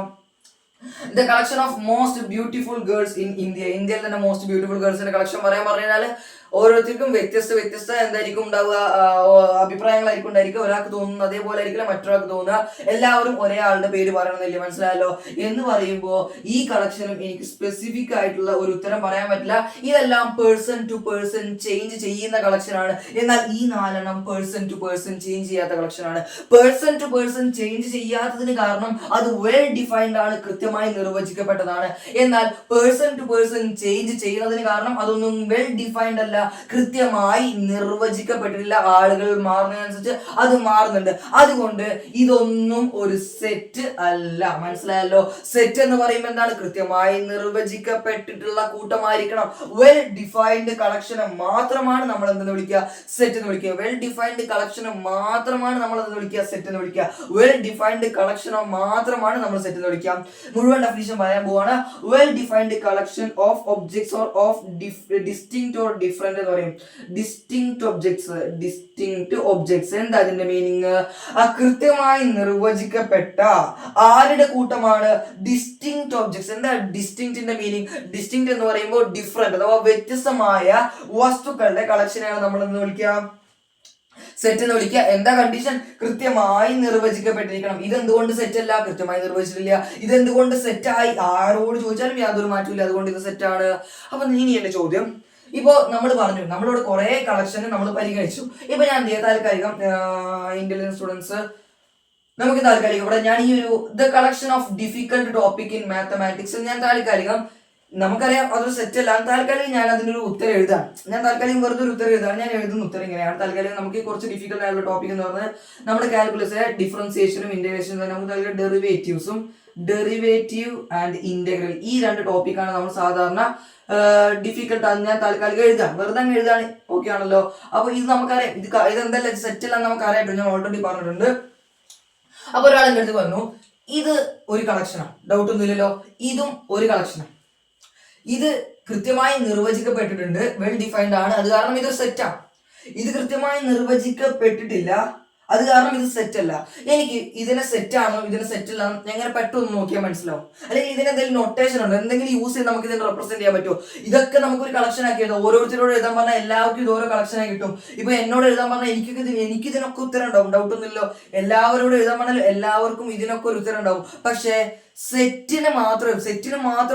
The collection of most beautiful girls in India. ഇന്ത്യയിൽ തന്നെ മോസ്റ്റ് ബ്യൂട്ടിഫുൾ ഗേൾസിന്റെ കളക്ഷൻ പറയാൻ പറഞ്ഞാൽ ഓരോരുത്തർക്കും വ്യത്യസ്ത എന്തായിരിക്കും ഉണ്ടാവുക, അഭിപ്രായങ്ങളായിരിക്കും ഉണ്ടായിരിക്കും. ഒരാൾക്ക് തോന്നുന്നത് അതേപോലെ ആയിരിക്കില്ല മറ്റൊരാൾക്ക് തോന്നുക. എല്ലാവരും ഒരേ ആളുടെ പേര് പറയണമെന്നില്ല. മനസ്സിലായല്ലോ? എന്ന് പറയുമ്പോൾ ഈ കളക്ഷനും എനിക്ക് സ്പെസിഫിക് ആയിട്ടുള്ള ഒരു ഉത്തരം പറയാൻ പറ്റില്ല. ഇതെല്ലാം പേഴ്സൺ ടു പേഴ്സൺ ചേഞ്ച് ചെയ്യുന്ന കളക്ഷൻ ആണ്. എന്നാൽ ഈ 4 പേഴ്സൺ ടു പേഴ്സൺ ചേഞ്ച് ചെയ്യാത്ത കളക്ഷൻ ആണ്. പേഴ്സൺ ടു പേഴ്സൺ ചേഞ്ച് ചെയ്യാത്തതിന് കാരണം അത് വെൽ ഡിഫൈൻഡ് ആണ്, കൃത്യമായി നിർവചിക്കപ്പെട്ടതാണ്. എന്നാൽ പേഴ്സൺ ടു പേഴ്സൺ ചേഞ്ച് ചെയ്യുന്നതിന് കാരണം അതൊന്നും വെൽ ഡിഫൈൻഡ് അല്ല, കൃത്യമായി നിർവചിക്കപ്പെട്ടിട്ടില്ല. ആളുകൾ മാറുന്നതിനനുസരിച്ച് അത് മാറുന്നുണ്ട്. അതുകൊണ്ട് ഇതൊന്നും ഒരു സെറ്റ് അല്ല. മനസ്സിലായല്ലോ? സെറ്റ് എന്ന് പറയുമ്പോൾ എന്താണ്? കൃത്യമായി നിർവചിക്കപ്പെട്ടിട്ടുള്ള കൂട്ടമായിരിക്കണം. വെൽ ഡിഫൈൻഡ് കളക്ഷനെ മാത്രമാണ് നമ്മൾ എന്തെന്ന് വിളിക്കുക, സെറ്റ് എന്ന് വിളിക്കുക. വെൽ ഡിഫൈൻഡ് കളക്ഷനെ മാത്രമാണ് നമ്മൾ എന്തെന്ന് വിളിക്കുക, സെറ്റ് എന്ന് വിളിക്കുക. വെൽ ഡിഫൈൻഡ് കളക്ഷനെ മാത്രമാണ് നമ്മൾ സെറ്റ് എന്ന് വിളിക്കുക. മുഴുവൻ ഡെഫിനിഷൻ പറയാൻ പോവാണ്. Well defined collection of objects or of distinct or different എന്ന് പറയും. ഡിസ്റ്റിങ്ക്റ്റ് ഒബ്ജക്ട്സ് എന്താ അതിന്റെ മീനിങ്? കൃത്യമായി നിർവചിക്കപ്പെട്ട ആരുടെ കൂട്ടമാണ്? Distinct objects. എന്താ ഡിസ്റ്റിങ്ക്റ്റിന്റെ മീനിങ്? ഡിസ്റ്റിങ്ക്റ്റ് എന്ന് പറയുമ്പോൾ ഡിഫറെന്റ് അഥവാ വ്യത്യസ്തമായ വസ്തുക്കളുടെ കളക്ഷനെയാണ് നമ്മൾ എന്ന് വിളിക്കുക, സെറ്റ് എന്ന് വിളിക്കുക. എന്താ കണ്ടീഷൻ? കൃത്യമായി നിർവചിക്കപ്പെട്ടിരിക്കണം. ഇതെന്തുകൊണ്ട് സെറ്റ് അല്ല? കൃത്യമായി നിർവചിച്ചിട്ടില്ല. ഇതെന്തുകൊണ്ട് സെറ്റായി? ആരോട് ചോദിച്ചാലും യാതൊരു മാറ്റമില്ല, അതുകൊണ്ട് ഇത് സെറ്റാണ്. അപ്പൊ ഇനി എന്റെ ചോദ്യം, ഇപ്പോ നമ്മൾ പറഞ്ഞു നമ്മളോട് കുറെ കളക്ഷൻ നമ്മൾ പരിഗണിച്ചു. ഇപ്പൊ ഞാൻ താൽക്കാലികം ഇന്റലിജന്റ് സ്റ്റുഡൻസ് നമുക്ക് താൽക്കാലികം ഇവിടെ ഞാൻ ഈ ഒരു the collection of difficult topic in mathematics ഞാൻ താൽക്കാലികം, നമുക്കറിയാം അതൊരു സെറ്റ് അല്ല, താൽക്കാലികം ഞാൻ അതിനൊരു ഉത്തരം എഴുതാം. ഞാൻ താൽക്കാലികം വെറുതെ ഒരു ഉത്തരം എഴുതാം. ഞാൻ എഴുതുന്ന ഉത്തരം ഇങ്ങനെയാണ്. താൽക്കാലികം നമുക്ക് കുറച്ച് ഡിഫിക്കൽട്ട് ആയിട്ടുള്ള ടോപ്പിക് എന്ന് പറഞ്ഞാൽ നമ്മുടെ കാൽക്കുലസിലെ ഡിഫറൻസിയേഷനും ഇന്റഗ്രേഷനും നമുക്ക് താൽക്കാലികം ഡെറിവേറ്റീവ് ആൻഡ് ഇന്റഗ്രൽ, ഈ 2 ടോപ്പിക്കാണ് നമ്മൾ സാധാരണ ഡിഫിക്കൽട്ട് ആണ് ഞാൻ താൽക്കാലികം എഴുതാം, വെറുതെ അങ്ങ് എഴുതാണ്. ഓക്കെ ആണല്ലോ? അപ്പൊ ഇത് നമുക്കറിയാം, ഇതെന്തല്ല സെറ്റ് അല്ല നമുക്ക് അറിയാം, ഞാൻ ഓൾറെഡി പറഞ്ഞിട്ടുണ്ട്. അപ്പൊ ഒരാൾ എൻ്റെ അടുത്ത് പറഞ്ഞു ഇത് ഒരു കളക്ഷനാണ്, ഡൗട്ട് ഒന്നുമില്ലല്ലോ, ഇതും ഒരു കളക്ഷനാണ്, ഇത് കൃത്യമായി നിർവചിക്കപ്പെട്ടിട്ടുണ്ട്, വെൽ ഡിഫൈൻഡ് ആണ്, അത് കാരണം ഇതൊരു സെറ്റാണ്. ഇത് കൃത്യമായി നിർവചിക്കപ്പെട്ടിട്ടില്ല, അത് കാരണം ഇത് സെറ്റ് അല്ല. എനിക്ക് ഇതിനെ സെറ്റ് ആണോ ഇതിനെ സെറ്റ് അല്ല എങ്ങനെ പെട്ടെന്ന് നോക്കിയാൽ മനസ്സിലാവും. അല്ലെങ്കിൽ ഇതിന് എന്തെങ്കിലും നൊട്ടേഷൻ ഉണ്ടോ, എന്തെങ്കിലും യൂസ് ചെയ്ത് നമുക്ക് ഇതിനെ റെപ്രസെന്റ് ചെയ്യാൻ പറ്റുമോ? ഇതൊക്കെ നമുക്കൊരു കളക്ഷൻ ആക്കി എഴുതാം. ഓരോരുത്തരോട് എഴുതാൻ പറഞ്ഞാൽ എല്ലാവർക്കും ഇത് ഓരോ കളക്ഷൻ ആയി കിട്ടും. ഇപ്പൊ എന്നോട് എഴുതാൻ പറഞ്ഞാൽ എനിക്ക് ഇതിനൊക്കെ ഉത്തരം ഉണ്ടാവും, ഡൗട്ട് ഒന്നുമില്ലോ. എല്ലാവരോടും എഴുതാൻ പറഞ്ഞാൽ എല്ലാവർക്കും ഇതിനൊക്കെ ഒരു ഉത്തരം ഉണ്ടാവും. പക്ഷേ സെറ്റിന് മാത്രം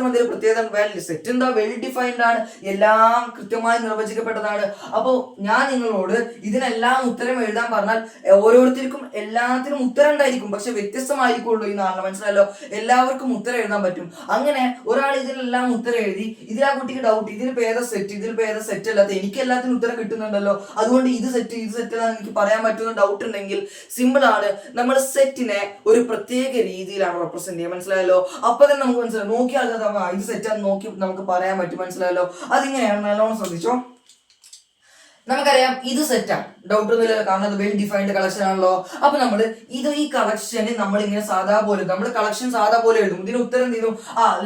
എന്തെങ്കിലും പ്രത്യേകത, സെറ്റ് എന്താ വെൽ ഡിഫൈൻഡ് ആണ്, എല്ലാം കൃത്യമായി നിർവചിക്കപ്പെട്ടതാണ്. അപ്പോൾ ഞാൻ നിങ്ങളോട് ഇതിനെല്ലാം ഉത്തരം എഴുതാൻ പറഞ്ഞാൽ ഓരോരുത്തർക്കും എല്ലാത്തിനും ഉത്തരം ഉണ്ടായിരിക്കും, പക്ഷെ വ്യത്യസ്തമായിരിക്കുള്ളൂ ഈ 4. മനസ്സിലല്ലോ? എല്ലാവർക്കും ഉത്തരം എഴുതാൻ പറ്റും. അങ്ങനെ ഒരാൾ ഇതിനെല്ലാം ഉത്തരം എഴുതി, ഇതിലാ കുട്ടിക്ക് ഡൗട്ട്, ഇതിലിപ്പോ ഏതാ സെറ്റ് അല്ലാത്ത, എനിക്ക് എല്ലാത്തിനും ഉത്തരം കിട്ടുന്നുണ്ടല്ലോ, അതുകൊണ്ട് ഇത് സെറ്റ് അല്ലാന്ന് എനിക്ക് പറയാൻ പറ്റുന്ന ഡൗട്ട് ഉണ്ടെങ്കിൽ സിമ്പിൾ ആണ്, നമ്മൾ സെറ്റിനെ ഒരു പ്രത്യേക രീതിയിലാണ് റെപ്രസെന്റ് ചെയ്യുക. മനസ്സിലായല്ലോ? അപ്പൊ തന്നെ നമുക്ക് മനസ്സിലാവും, നോക്കിയാൽ ഇത് സെറ്റാന്ന് നോക്കി നമുക്ക് പറയാൻ പറ്റും. മനസ്സിലായല്ലോ? അതിങ്ങനെയാണ്, നല്ലോണം ശ്രദ്ധിച്ചോ. നമുക്കറിയാം ഇത് സെറ്റാണ്, ഡൗട്ട് ഒന്നുമില്ല, കാരണം അത് വെൽ ഡിഫൈൻഡ് കളക്ഷൻ ആണല്ലോ. അപ്പൊ നമ്മൾ ഈ കളക്ഷന് നമ്മൾ ഇങ്ങനെ നമ്മൾ കളക്ഷൻ സാധാ പോലെ എഴുതും. ഇതിന് ഉത്തരം ചെയ്തു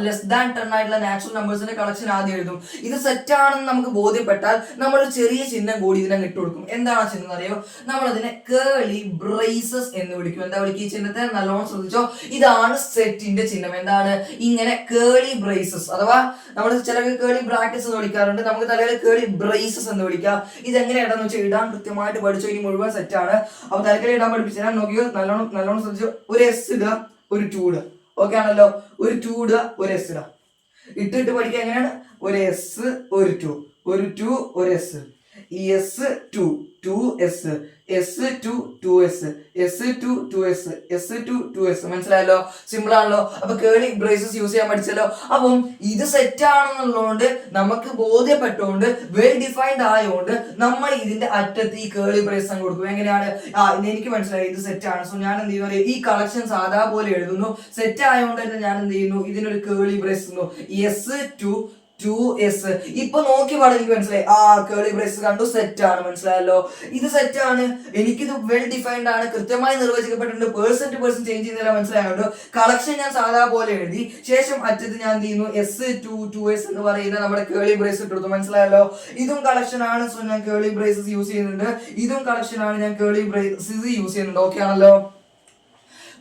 ലെസ് ദാൻ 10 ആയിട്ടുള്ള നാച്ചുറൽ നമ്പേഴ്സിന്റെ കളക്ഷൻ ആദ്യം എഴുതും. ഇത് സെറ്റാണെന്ന് നമുക്ക് ബോധ്യപ്പെട്ടാൽ നമ്മൾ ഒരു ചെറിയ ചിഹ്നം കൂടി ഇതിനെ ഇട്ടുകൊടുക്കും. എന്താണ് ആ ചിഹ്നം അറിയോ? നമ്മൾ അതിനെ കേളി ബ്രേസസ് എന്ന് വിളിക്കും. എന്താ വിളിക്കുക ഈ ചിഹ്നത്തെ? നല്ലോണം ശ്രദ്ധിച്ചോ. ഇതാണ് സെറ്റിന്റെ ചിഹ്നം. എന്താണ്? ഇങ്ങനെ കേളി ബ്രേസസ്, അഥവാ നമ്മൾ ചില കേളി ബ്രാക്കറ്റ്സ് എന്ന് വിളിക്കാറുണ്ട്, നമുക്ക് തലയിൽ കേളി ബ്രേസസ് എന്ന് വിളിക്കാം. ഇതെങ്ങനെയാണെന്ന് വെച്ചാൽ ഇടാൻ കൃത്യമായിട്ട് പഠിച്ചോ, ഇനി മുഴുവൻ സെറ്റാണ്. അപ്പൊ തലക്കറി ഇടാൻ പഠിപ്പിച്ചാൽ നോക്കിയോ, നല്ലോണം ശ്രദ്ധിച്ചോ. ഒരു S ഇടുക, ഒരു 2 ഇടുക, ഓക്കെ ആണല്ലോ. ഒരു 2 ഇടുക, ഒരു എസ് ഇടുക. ഇട്ടിട്ട് പഠിക്കുക എങ്ങനെയാണ്? ഒരു എസ്, ഒരു 2, ഒരു 2, ഒരു S, S 2, 2s, S2 2s, S2 2s, S2 2s. മനസ്സിലായല്ലോ? സിമ്പിൾ ആണല്ലോ. അപ്പൊ കേളി ബ്രേസസ് യൂസ് ചെയ്യാൻ പഠിച്ചല്ലോ. അപ്പം ഇത് സെറ്റ് ആണെന്നുള്ളതുകൊണ്ട് നമുക്ക് ബോധ്യപ്പെട്ടുകൊണ്ട് വെൽ ഡിഫൈൻഡ് ആയതുകൊണ്ട് നമ്മൾ ഇതിന്റെ അറ്റത്ത് ഈ കേളി ബ്രേസ് കൊടുക്കും. എങ്ങനെയാണ്? എനിക്ക് മനസ്സിലായി ഇത് സെറ്റ് ആണ്. സോ ഞാൻ എന്ത് ചെയ്യുന്നു? ഈ കളക്ഷൻ സാധാ പോലെ എഴുതുന്നു. സെറ്റ് ആയതുകൊണ്ട് തന്നെ ഞാൻ എന്ത് ചെയ്യുന്നു? ഇതിനൊരു കേളി ബ്രേസ് S2 2s. ഇപ്പൊ നോക്കി പാടെ എനിക്ക് മനസ്സിലായി. കേളി ബ്രേസ് കണ്ടു, സെറ്റ് ആണ്. മനസ്സിലായല്ലോ? ഇത് സെറ്റ് ആണ്. എനിക്കിത് വെൽ ഡിഫൈൻഡ് ആണ്, കൃത്യമായി നിർവചിക്കപ്പെട്ടിട്ടുണ്ട്. പേഴ്സൺ ടു പേഴ്സൺ ചേഞ്ച് ചെയ്യുന്നില്ല. മനസ്സിലായോണ്ട് കളക്ഷൻ ഞാൻ സാധാ പോലെ എഴുതി. ശേഷം അറ്റത്ത് ഞാൻ എന്ത് ചെയ്യുന്നു? S2 2s എന്ന് പറയുന്ന നമ്മുടെ കേളി ബ്രേസ് ഇട്ടെടുത്തു. മനസ്സിലായല്ലോ? ഇതും കളക്ഷൻ ആണ്. സോ ഞാൻ കേളി ബ്രേസസ് യൂസ് ചെയ്യുന്നുണ്ട്. ഇതും കളക്ഷൻ ആണ്, ഞാൻ കേളി ബ്രേസസ് യൂസ് ചെയ്യുന്നുണ്ട്. ഓക്കെ ആണല്ലോ?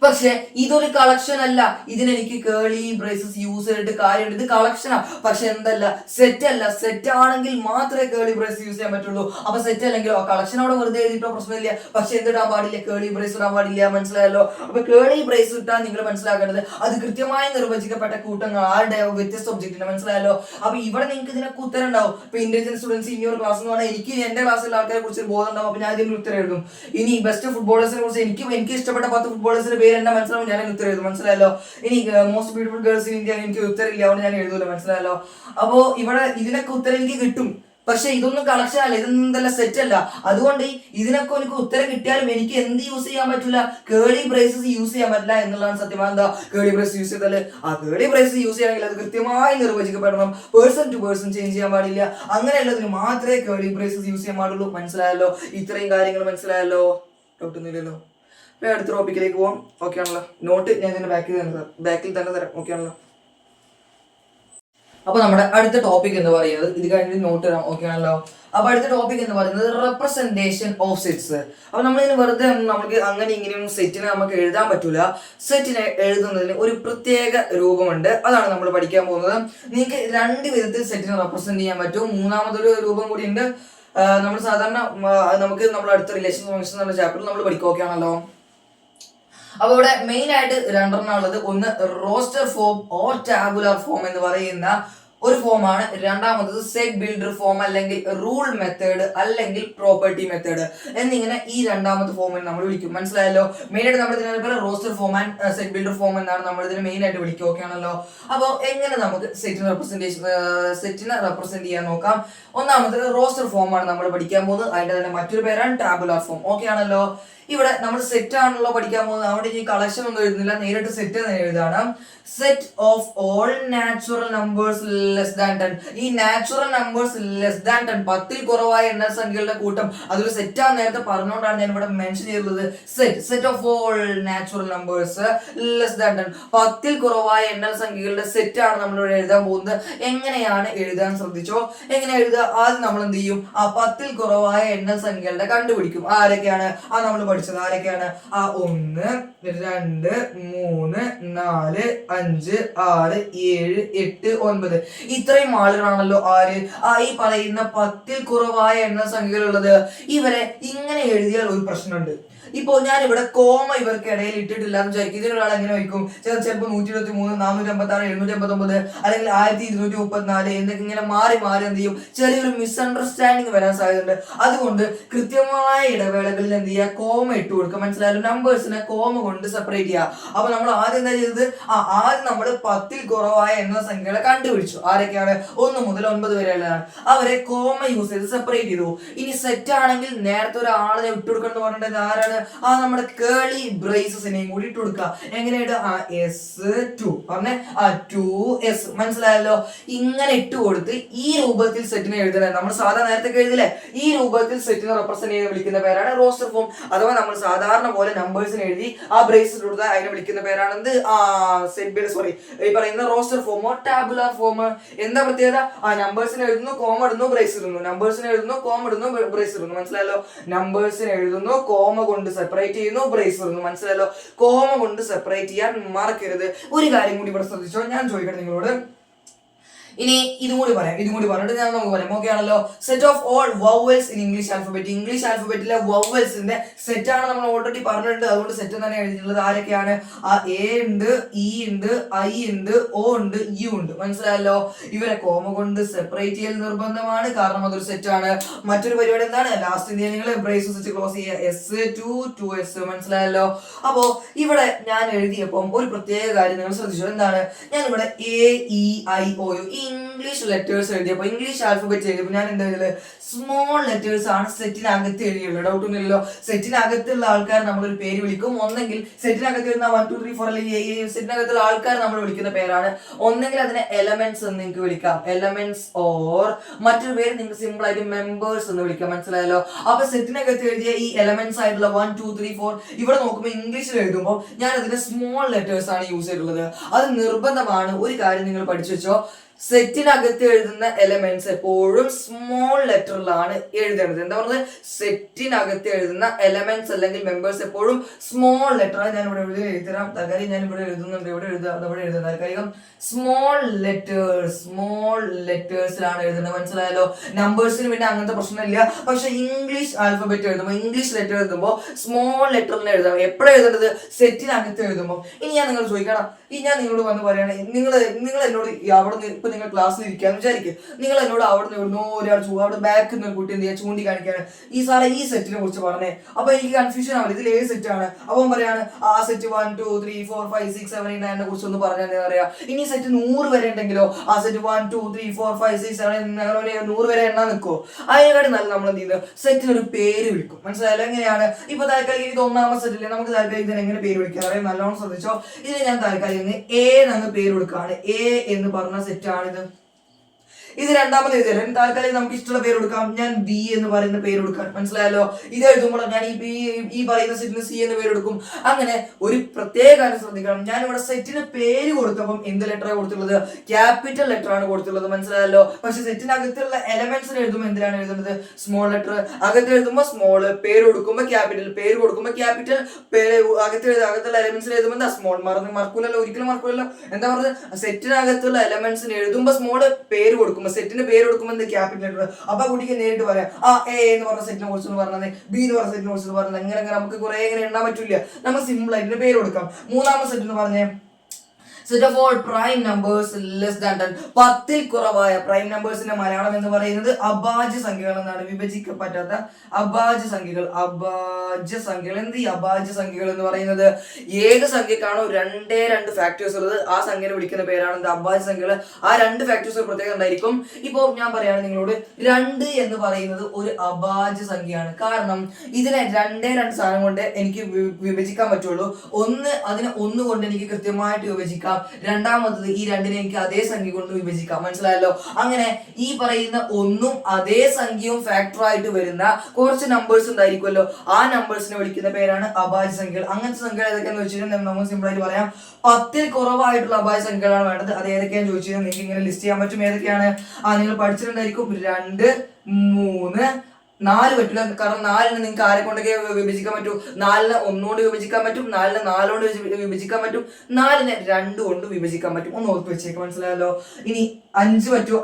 പക്ഷെ ഇതൊരു കളക്ഷൻ അല്ല. ഇതിനെനിക്ക് കേളി ബ്രേസസ് യൂസ് ചെയ്തിട്ട് കാര്യമുണ്ട്. ഇത് കളക്ഷനാ, പക്ഷെ എന്തല്ല, സെറ്റ് അല്ല. സെറ്റ് ആണെങ്കിൽ മാത്രമേ കേളി ബ്രേസ് യൂസ് ചെയ്യാൻ പറ്റുള്ളൂ. അപ്പൊ സെറ്റ് അല്ലെങ്കിലോ കളക്ഷൻ അവിടെ വെറുതെ എഴുതിയിട്ടോ പ്രശ്നമില്ല. പക്ഷെ എന്തിടാൻ പാടില്ല? കേളി ബ്രേസ് ഇടാൻ പാടില്ല. മനസ്സിലായല്ലോ? അപ്പൊ കേളി ബ്രേസ് ഇട്ടാൽ നിങ്ങൾ മനസ്സിലാക്കേണ്ടത് അത് കൃത്യമായി നിർവചിക്കപ്പെട്ട കൂട്ടങ്ങൾ ആരുടെ വ്യത്യസ്ത ഒബ്ജക്റ്റിന്. മനസ്സിലായല്ലോ? അപ്പൊ ഇവിടെ നിങ്ങൾക്ക് ഇതിനൊക്കെ ഉത്തരം ഉണ്ടാവും. ഇപ്പൊ ഇന്റലിജന്റ് സ്റ്റുഡൻസ് ഇനി ഒരു ക്ലാസ് എന്ന് പറഞ്ഞാൽ എനിക്ക് എന്റെ ക്ലാസ്സിലെ ആൾക്കാരെ കുറിച്ച് ബോധം ഉണ്ടാവും. അപ്പൊ ഞാൻ ഇതിന് ഉത്തരം എഴുതും. ഇനി ബെസ്റ്റ് ഫുട്ബോളേഴ്സിനെ കുറിച്ച് എനിക്ക് ഇഷ്ടപ്പെട്ട 10 ഫുട്ബോളേഴ്സിന്റെ പേര് എന്നെ മനസ്സിലാവും, ഞാൻ ഉത്തരം എഴുതും. മനസ്സിലായല്ലോ? ഇനി most beautiful girls in India എനിക്ക് ഉത്തരമില്ല, അതുകൊണ്ട് ഞാൻ എഴുതൂല. മനസ്സിലായല്ലോ? അപ്പോ ഇവിടെ ഇതിനൊക്കെ ഉത്തരം എനിക്ക് കിട്ടും. പക്ഷെ ഇതൊന്നും കളക്ഷൻ അല്ല, ഇതൊന്നും സെറ്റ് അല്ല. അതുകൊണ്ട് ഇതിനൊക്കെ എനിക്ക് ഉത്തരം കിട്ടിയാലും എനിക്ക് എന്ത് യൂസ് ചെയ്യാൻ പറ്റില്ല? കേളി ബ്രേസസ് യൂസ് ചെയ്യാൻ പറ്റില്ല എന്നുള്ളതാണ് സത്യം. എന്താ കേളി ബ്രേസ് യൂസ് ചെയ്താല്? കേളി ബ്രേസ് യൂസ് ചെയ്യണമെങ്കിൽ അത് കൃത്യമായി നിർവചിക്കപ്പെടണം. പേഴ്സൺ ടു പേഴ്സൺ ചേഞ്ച് ചെയ്യാൻ പാടില്ല. അങ്ങനെയുള്ളതിന് മാത്രമേ കേളി ബ്രേസസ് യൂസ് ചെയ്യാൻ പാടുള്ളൂ. മനസ്സിലായല്ലോ? ഇത്രയും കാര്യങ്ങൾ മനസ്സിലായല്ലോ? ഡൗട്ട് ഒന്നുമില്ലല്ലോ? അടുത്ത ടോപ്പിക്കിലേക്ക് പോവാം. ഓക്കെ ആണല്ലോ? നോട്ട് ഞാൻ ഇതിന്റെ ബാക്കിൽ തന്നെ തരാം. ഓക്കെ ആണല്ലോ? അപ്പൊ നമ്മുടെ അടുത്ത ടോപ്പിക് എന്ന് പറയുന്നത്, ഇത് കഴിഞ്ഞിട്ട് നോട്ട് തരാം. ഓക്കെ ആണല്ലോ? അപ്പൊ അടുത്ത ടോപ്പിക് എന്ന് പറയുന്നത് റെപ്രസെന്റേഷൻ ഓഫ് സെറ്റ്സ്. അപ്പൊ നമ്മളിതിന് വെറുതെ നമുക്ക് അങ്ങനെ ഇങ്ങനെയൊന്നും സെറ്റിനെ നമുക്ക് എഴുതാൻ പറ്റൂല. സെറ്റിനെ എഴുതുന്നതിന് ഒരു പ്രത്യേക രൂപമുണ്ട്. അതാണ് നമ്മൾ പഠിക്കാൻ പോകുന്നത്. നിങ്ങൾക്ക് 2 വിധത്തിൽ സെറ്റിനെ റെപ്രസെന്റ് ചെയ്യാൻ പറ്റും. മൂന്നാമതൊരു രൂപം കൂടി ഉണ്ട്. നമ്മൾ സാധാരണ നമ്മൾ അടുത്ത റിലേഷൻ ഫംഗ്ഷൻ എന്ന ചാപ്റ്ററിൽ നമ്മൾ പഠിക്കുക. ഓക്കെ ആണല്ലോ? അപ്പൊ ഇവിടെ മെയിൻ ആയിട്ട് 2 ഉള്ളത്. ഒന്ന് roster form or tabular form എന്ന് പറയുന്ന ഒരു ഫോമാണ്. രണ്ടാമത്തത് സെറ്റ് ബിൽഡർ ഫോം അല്ലെങ്കിൽ റൂൾ മെത്തേഡ് അല്ലെങ്കിൽ പ്രോപ്പർട്ടി മെത്തേഡ് എന്നിങ്ങനെ ഈ രണ്ടാമത്തെ ഫോമിൽ നമ്മൾ വിളിക്കും. മനസ്സിലായല്ലോ? മെയിൻ ആയിട്ട് നമ്മൾ ഇതിനെ roster form and set builder form എന്നാണ് നമ്മൾ ഇതിനെ മെയിൻ ആയിട്ട് വിളിക്കുക. ഓക്കെ ആണല്ലോ? അപ്പോൾ എങ്ങനെ നമുക്ക് സെറ്റിനെ റെപ്രസെന്റ് ചെയ്യാൻ നോക്കാം. ഒന്നാമത്തെ റോസ്റ്റർ ഫോം ആണ് നമ്മൾ പഠിക്കാൻ പോകുന്നത്. അതിന്റെ തന്നെ മറ്റൊരു പേരാണ് ടാബുലാർ ഫോം. ഓക്കെ ആണല്ലോ? ഇവിടെ നമ്മൾ സെറ്റ് ആണല്ലോ പഠിക്കാൻ പോകുന്നത്. അവിടെ ഈ കളക്ഷൻ ഒന്നും എഴുതുന്നില്ല, നേരിട്ട് സെറ്റ് എന്ന് എഴുതാണ്. Set of all natural numbers less than 10. ഈ നാച്ചുറൽ നമ്പേഴ്സ് ലെസ് ദാൻ 10, 10ൽ കുറവായ എണ്ണ സംഖ്യകളുടെ കൂട്ടം, അതൊരു സെറ്റ് ആണ്. നേരത്തെ പറഞ്ഞുകൊണ്ടാണ് ഞാൻ ഇവിടെ മെൻഷൻ ചെയ്തിട്ടുള്ളത്. Set of all natural numbers less than 10, 10ൽ കുറവായ എണ്ണ സംഖ്യകളുടെ സെറ്റ് ആണ് നമ്മളിവിടെ എഴുതാൻ പോകുന്നത്. എങ്ങനെയാണ് എഴുതാൻ ശ്രദ്ധിച്ചോ? എങ്ങനെ എഴുതുക? ആദ്യം നമ്മൾ എന്ത് ചെയ്യും? 10ൽ കുറവായ എണ്ണ സംഖ്യകളുടെ കണ്ടുപിടിക്കും. ആരൊക്കെയാണ് നമ്മൾ പഠിച്ചത്? ആരൊക്കെയാണ്? 1 2 3 4 5 6 7 8 9 ഇത്രയും ആളുകളാണല്ലോ ആര് ഈ പറയുന്ന 10ൽ കുറവായ എണ്ണ സംഖ്യകളുള്ളത്. ഇവരെ ഇങ്ങനെ എഴുതിയാൽ ഒരു പ്രശ്നമുണ്ട്. ഇപ്പോ ഞാൻ ഇവിടെ കോമ ഇവർക്ക് ഇടയിൽ ഇട്ടിട്ടില്ല എന്ന് വിചാരിക്കും. ഇതിനൊരാൾ എങ്ങനെ വയ്ക്കും? ചിലപ്പോൾ 123 456 789 അല്ലെങ്കിൽ 1234 എന്നൊക്കെ ഇങ്ങനെ മാറി എന്ത് ചെയ്യും? ചെറിയൊരു മിസ്അണ്ടർസ്റ്റാൻഡിങ് വരാൻ സാധ്യതയുണ്ട്. അതുകൊണ്ട് കൃത്യമായ ഇടവേളകളിൽ എന്ത് ചെയ്യുക? കോമ ഇട്ട് കൊടുക്കുക. മനസ്സിലായാലും? നമ്പേഴ്സിനെ കോമ കൊണ്ട് സെപ്പറേറ്റ് ചെയ്യുക. അപ്പൊ നമ്മൾ ആദ്യം എന്താ ചെയ്തത്? ആദ്യം നമ്മൾ 10ൽ കുറവായ എണ്ണ സംഖ്യകളെ കണ്ടുപിടിച്ചു. ആരൊക്കെയാണ്? 1 മുതൽ 9 വരെയുള്ളതാണ്. അവരെ കോമ യൂസ് ചെയ്ത് സെപ്പറേറ്റ് ചെയ്തു. ഇനി സെറ്റ് ആണെങ്കിൽ നേരത്തെ ഒരു ആളെ ഇട്ടുകൊടുക്കണം എന്ന് പറഞ്ഞിട്ട് ആരാണ്? നമ്മുടെ കേളി ബ്രേസസിനെയും കൂടി ഇട്ട് കൊടുക്കുക. എങ്ങനെയായിട്ട്? S2 പറഞ്ഞേ 2s. മനസ്സിലായല്ലോ? ഇങ്ങനെ ഇട്ട് കൊടുത്ത് ഈ രൂപത്തിൽ സെറ്റിനെ എഴുതുന്നത്. നമ്മൾ സാധാരണ നേരത്തെ എഴുതില്ലേ? ഈ രൂപത്തിൽ സെറ്റിനെ റെപ്രസെന്റ് ചെയ്ത് വിളിക്കുന്ന പേരാണ് റോസ്റ്റർ ഫോം. അഥവാ നമ്മൾ സാധാരണ പോലെ നമ്പേഴ്സിനെ എഴുതി ബ്രേസസ് കൊടുത്താൽ അതിനെ വിളിക്കുന്ന പേരാണ് ഈ പറയുന്ന റോസ്റ്റർ ഫോമോ ടാബുലാർ ഫോം. എന്താ പ്രത്യേകത? നമ്പേഴ്സിനെ എഴുതുന്നു, കോമ ഇടുന്നു, ബ്രേസ് ഇടുന്നു. നമ്പേഴ്സിനെ എഴുതുന്നു, കോമ ഇടുന്നു, ബ്രേസ് ഇടുന്നു. മനസ്സിലായല്ലോ? നമ്പേഴ്സിനെ എഴുതുന്നു, കോമ കൊണ്ട് സെപ്പറേറ്റ് ചെയ്യുന്നു, ബ്രേസ് ഇടുന്നു. മനസ്സിലായല്ലോ? കോമ കൊണ്ട് സെപ്പറേറ്റ് ചെയ്യാൻ മറക്കരുത്. ഒരു കാര്യം കൂടി ഇവിടെ ശ്രദ്ധിച്ചോ, ഞാൻ ചോദിക്കട്ടെ നിങ്ങളോട്. ഇനി ഇതും കൂടി പറഞ്ഞിട്ട് ഞാൻ നമുക്ക് പറയാം. ഓക്കെ ആണല്ലോ. Set of all vowels in English alphabet. English ആൽഫബറ്റിലെ വവൽസിന്റെ സെറ്റ് ആണ് നമ്മൾ ഓൾറെഡി പറഞ്ഞിട്ടുണ്ട്. അതുകൊണ്ട് സെറ്റ് തന്നെ എഴുതിയിട്ടുള്ളത്. ആരൊക്കെയാണ്? ആ എ ഉണ്ട്, ഇ ഉണ്ട്, ഐ ഉണ്ട്, ഒ ഉണ്ട്, യു ഉണ്ട്. മനസ്സിലായല്ലോ. ഇവരെ കോമ കൊണ്ട് സെപ്പറേറ്റ് ചെയ്യൽ നിർബന്ധമാണ്, കാരണം അതൊരു സെറ്റ് ആണ്. മറ്റൊരു പരിപാടി എന്താണ്? ലാസ്റ്റ് നിങ്ങൾ ബ്രേസസ് വെച്ച് ക്ലോസ് ചെയ്യുക. S2S. മനസ്സിലായല്ലോ. അപ്പോ ഇവിടെ ഞാൻ എഴുതിയപ്പം ഒരു പ്രത്യേക കാര്യം നിങ്ങൾ ശ്രദ്ധിച്ചു. എന്താണ്? ഞാൻ ഇവിടെ AEIOU ഇംഗ്ലീഷ് ലെറ്റേഴ്സ് എഴുതിയപ്പോൾ, ഇംഗ്ലീഷ് ആൽഫബറ്റ് എഴുതിയപ്പോൾ ഞാൻ എന്താ എഴുതിയത്? സ്മോൾ ലെറ്റേഴ്സ് ആണ് സെറ്റിനകത്ത് എഴുതിയുള്ളത്. ഡൗട്ട് ഒന്നുമില്ലല്ലോ. സെറ്റിനകത്തുള്ള ആൾക്കാർ നമ്മളൊരു പേര് വിളിക്കും. ഒന്നെങ്കിൽ സെറ്റിനകത്ത് വരുന്ന 1 2 3 4 അല്ലെങ്കിൽ സെറ്റിനകത്തുള്ള ആൾക്കാർ നമ്മൾ വിളിക്കുന്ന പേരാണ്. ഒന്നെങ്കിൽ അതിനെ എലമെന്റ്സ് എന്ന് നിങ്ങൾക്ക് വിളിക്കാം, എലമെന്റ്സ്, ഓർ മറ്റൊരു പേര് നിങ്ങൾക്ക് സിമ്പിൾ ആയിട്ട് മെമ്പേഴ്സ് എന്ന് വിളിക്കാം. മനസ്സിലായല്ലോ. അപ്പൊ സെറ്റിനകത്ത് എഴുതിയ ഈ എലമെന്റ്സ് ആയിട്ടുള്ള 1 2 3 4 ഇവിടെ നോക്കുമ്പോൾ ഇംഗ്ലീഷിൽ എഴുതുമ്പോൾ ഞാൻ അതിന്റെ സ്മോൾ ലെറ്റേഴ്സ് ആണ് യൂസ് ചെയ്തിട്ടുള്ളത്. അത് നിർബന്ധമാണ്. ഒരു കാര്യം നിങ്ങൾ പഠിച്ചു വെച്ചോ, സെറ്റിനകത്ത് എഴുതുന്ന എലമെന്റ്സ് എപ്പോഴും സ്മോൾ ലെറ്ററിലാണ് എഴുതേണ്ടത്. എന്താ പറഞ്ഞത്? സെറ്റിനകത്ത് എഴുതുന്ന എലമെന്റ്സ് അല്ലെങ്കിൽ മെമ്പേഴ്സ് എപ്പോഴും സ്മോൾ ലെറ്റർ. ഞാൻ ഇവിടെ എഴുതരാം. തൽക്കാലം ഞാൻ ഇവിടെ എഴുതുന്നുണ്ട്. ഇവിടെ എഴുതുന്നത് തൽക്കാലം സ്മോൾ ലെറ്റേഴ്സിലാണ് എഴുതുന്നത്. മനസ്സിലായല്ലോ. നമ്പേഴ്സിന് പിന്നെ അങ്ങനത്തെ പ്രശ്നമില്ല. പക്ഷെ ഇംഗ്ലീഷ് ആൽഫബറ്റ് എഴുതുമ്പോൾ, ഇംഗ്ലീഷ് ലെറ്റർ എഴുതുമ്പോൾ സ്മോൾ ലെറ്ററിൽ എഴുതണം. എപ്പോഴാണ് എഴുതേണ്ടത്? സെറ്റിനകത്ത് എഴുതുമ്പോൾ. ഇനി ഞാൻ നിങ്ങൾ ചോദിക്കണം, ഞാൻ നിങ്ങളോട് വന്ന് പറയുകയാണ്, നിങ്ങൾ എന്നോട് അവിടെ നിന്ന് ഇപ്പൊ നിങ്ങൾ ക്ലാസ്സിൽ ഇരിക്കാന്ന് വിചാരിക്കും. നിങ്ങൾ എന്നോട് അവിടെ നിന്ന് ഒരാൾ അവിടെ ബാക്കിൽ നിന്ന് ഒരു കുട്ടി എന്ത് ചെയ്യാൻ ചൂണ്ടിക്കാണിക്കാണ്, ഈ സാറെ ഈ സെറ്റിനെ കുറിച്ച് പറഞ്ഞേ. അപ്പൊ എനിക്ക് കൺഫ്യൂഷൻ ആവില്ല, ഇതിൽ ഏത് സെറ്റ് ആണ്? അപ്പം പറയാണ് ആ സെറ്റ് 1 2 3 4 5 6 7 8 9 കുറിച്ച് ഒന്ന് പറഞ്ഞാൽ എന്താ പറയാ? ഇനി സെറ്റ് 100 വരെ ഉണ്ടെങ്കിലോ ആ സെറ്റ് 1 2 3 4 5 6 7 അങ്ങനെ 100 വരെ എണ്ണാൻ നിൽക്കുമോ? അതിനെക്കാട്ടി നല്ല നമ്മൾ എന്ത് ചെയ്യുന്നത്? സെറ്റിനൊരു പേര് വിളിക്കും. മനസ്സിലായാലും എങ്ങനെയാണ്? ഇപ്പൊ താൽക്കാലികം ഇത് ഒന്നാമത്തെ സെറ്റില്ലേ, നമുക്ക് താൽക്കാലികം ഇതിന് എങ്ങനെ പേര് വിളിക്കാം അറിയാം. നല്ലോണം ശ്രദ്ധിച്ചോ. ഇതിന് ഞാൻ താൽക്കാലികം എ എന്ന് പേര് കൊടുക്കുകയാണ്. എ എന്ന് പറഞ്ഞ സെറ്റാണിത്. ഇത് രണ്ടാമത് എഴുതിയാലും താൽക്കാലികം നമുക്ക് ഇഷ്ടമുള്ള പേര് കൊടുക്കാം. ഞാൻ ബി എന്ന് പറയുന്ന പേര് കൊടുക്കാം. മനസ്സിലായല്ലോ. ഇത് എഴുതുമ്പോൾ ഞാൻ ഈ പറയുന്ന സെറ്റിന് സി എന്ന് പേര് കൊടുക്കും. അങ്ങനെ ഒരു പ്രത്യേക കാര്യം ശ്രദ്ധിക്കണം. ഞാൻ ഇവിടെ സെറ്റിന് പേര് കൊടുത്തപ്പം എന്ത് ലെറ്ററാണ് കൊടുത്തുള്ളത്? ക്യാപിറ്റൽ ലെറ്റർ ആണ് കൊടുത്തുള്ളത്. മനസ്സിലായല്ലോ. പക്ഷെ സെറ്റിനകത്തുള്ള എലമെന്റ്സിന് എഴുതുമ്പോൾ എന്തിനാണ് എഴുതുന്നത്? Small letter. അകത്ത് എഴുതുമ്പോൾ സ്മോൾ, പേര് കൊടുക്കുമ്പോൾ ക്യാപിറ്റൽ, പേര് കൊടുക്കുമ്പോൾ ക്യാപിറ്റൽ, അകത്തുള്ള എലമെന്റ്സിന് എഴുതുമ്പോൾ സ്മോൾ. മറക്കൂലല്ലോ, ഒരിക്കലും മറക്കൂലല്ലോ. എന്താ പറഞ്ഞത്? സെറ്റിനകത്തുള്ള എലമെന്റ്സിന് എഴുതുമ്പോൾ സ്മോൾ, പേര് കൊടുക്കും, സെറ്റിന്റെ പേര് കൊടുക്കുമ്പോൾ ക്യാപിറ്റൽ ലെറ്റർ. അപ്പൊ കുട്ടിക്ക് നേരിട്ട് പറയാം ആ എ എന്ന് പറഞ്ഞ സെറ്റിനെ കുറിച്ച് പറഞ്ഞത്, ബി എന്ന് പറഞ്ഞ സെറ്റിനെ കുറിച്ച് പറഞ്ഞത്. എങ്ങനെ നമുക്ക് കുറെ എങ്ങനെ എണ്ണാൻ പറ്റില്ല. നമുക്ക് സിമ്പിൾ ആയിട്ട് പേര് കൊടുക്കാം. മൂന്നാമത്തെ സെറ്റ് എന്ന് പറഞ്ഞേ set of all prime numbers less than 10. 10ൽ കുറവായ പ്രൈം നമ്പേഴ്സിന്റെ മലയാളം എന്ന് പറയുന്നത് അഭാജ്യ സംഖ്യകൾ എന്നാണ്. വിഭജിക്കപ്പറ്റാത്ത അഭാജ്യ സംഖ്യകൾ. എന്ത് ഈ അഭാജ്യ സംഖ്യകൾ എന്ന് പറയുന്നത്? ഏത് സംഖ്യക്കാണോ 2 ഫാക്ടേഴ്സ് ഉള്ളത് ആ സംഖ്യനെ വിളിക്കുന്ന പേരാണ് അഭാജ്യ സംഖ്യകൾ. ആ 2 ഫാക്ടേഴ്സ് പ്രത്യേകം ഉണ്ടായിരിക്കും. ഇപ്പൊ ഞാൻ പറയാണ് നിങ്ങളോട്, 2 എന്ന് പറയുന്നത് ഒരു അഭാജ്യ സംഖ്യയാണ്. കാരണം ഇതിനെ 2 സാധനം കൊണ്ട് എനിക്ക് വിഭജിക്കാൻ പറ്റുള്ളൂ. അതിനെ 1 കൊണ്ട് എനിക്ക് കൃത്യമായിട്ട് വിഭജിക്കാം. രണ്ടാമത്തത് ഈ 2നെ എനിക്ക് അതേ സംഖ്യ കൊണ്ട് വിഭജിക്കാം. മനസ്സിലായല്ലോ. അങ്ങനെ ഈ പറയുന്ന 1ഉം അതേ സംഖ്യയും ഫാക്ടർ ആയിട്ട് വരുന്ന കുറച്ച് നമ്പേഴ്സ് ഉണ്ടായിരിക്കുമല്ലോ, ആ നമ്പേഴ്സിനെ വിളിക്കുന്ന പേരാണ് അഭാജ്യ സംഖ്യകൾ. അങ്ങനത്തെ സംഖ്യകൾ ഏതൊക്കെയാന്ന് വെച്ചിട്ടുണ്ടെങ്കിൽ നമുക്ക് സിമ്പിൾ ആയിട്ട് പറയാം. 10ൽ കുറവായിട്ടുള്ള അഭാജ്യ സംഖ്യകളാണ് വേണ്ടത്. അത് ഏതൊക്കെയാണെന്ന് ചോദിച്ചാൽ നിങ്ങൾക്ക് ഇങ്ങനെ ലിസ്റ്റ് ചെയ്യാൻ പറ്റും. ഏതൊക്കെയാണ്? നിങ്ങൾ പഠിച്ചിട്ടുണ്ടായിരിക്കും. 2 3 4 പറ്റില്ല. കാരണം 4ന് നിങ്ങൾക്ക് ആരെ കൊണ്ടൊക്കെ വിഭജിക്കാൻ പറ്റും? 4നെ 1 കൊണ്ട് വിഭജിക്കാൻ പറ്റും, 4നെ 4 കൊണ്ട് വിഭജിക്കാൻ പറ്റും, 4നെ 2 കൊണ്ട് വിഭജിക്കാൻ പറ്റും. ഒന്ന് ഓർത്ത് വെച്ചേക്ക്. മനസ്സിലായല്ലോ. ഇനി 5 പറ്റും.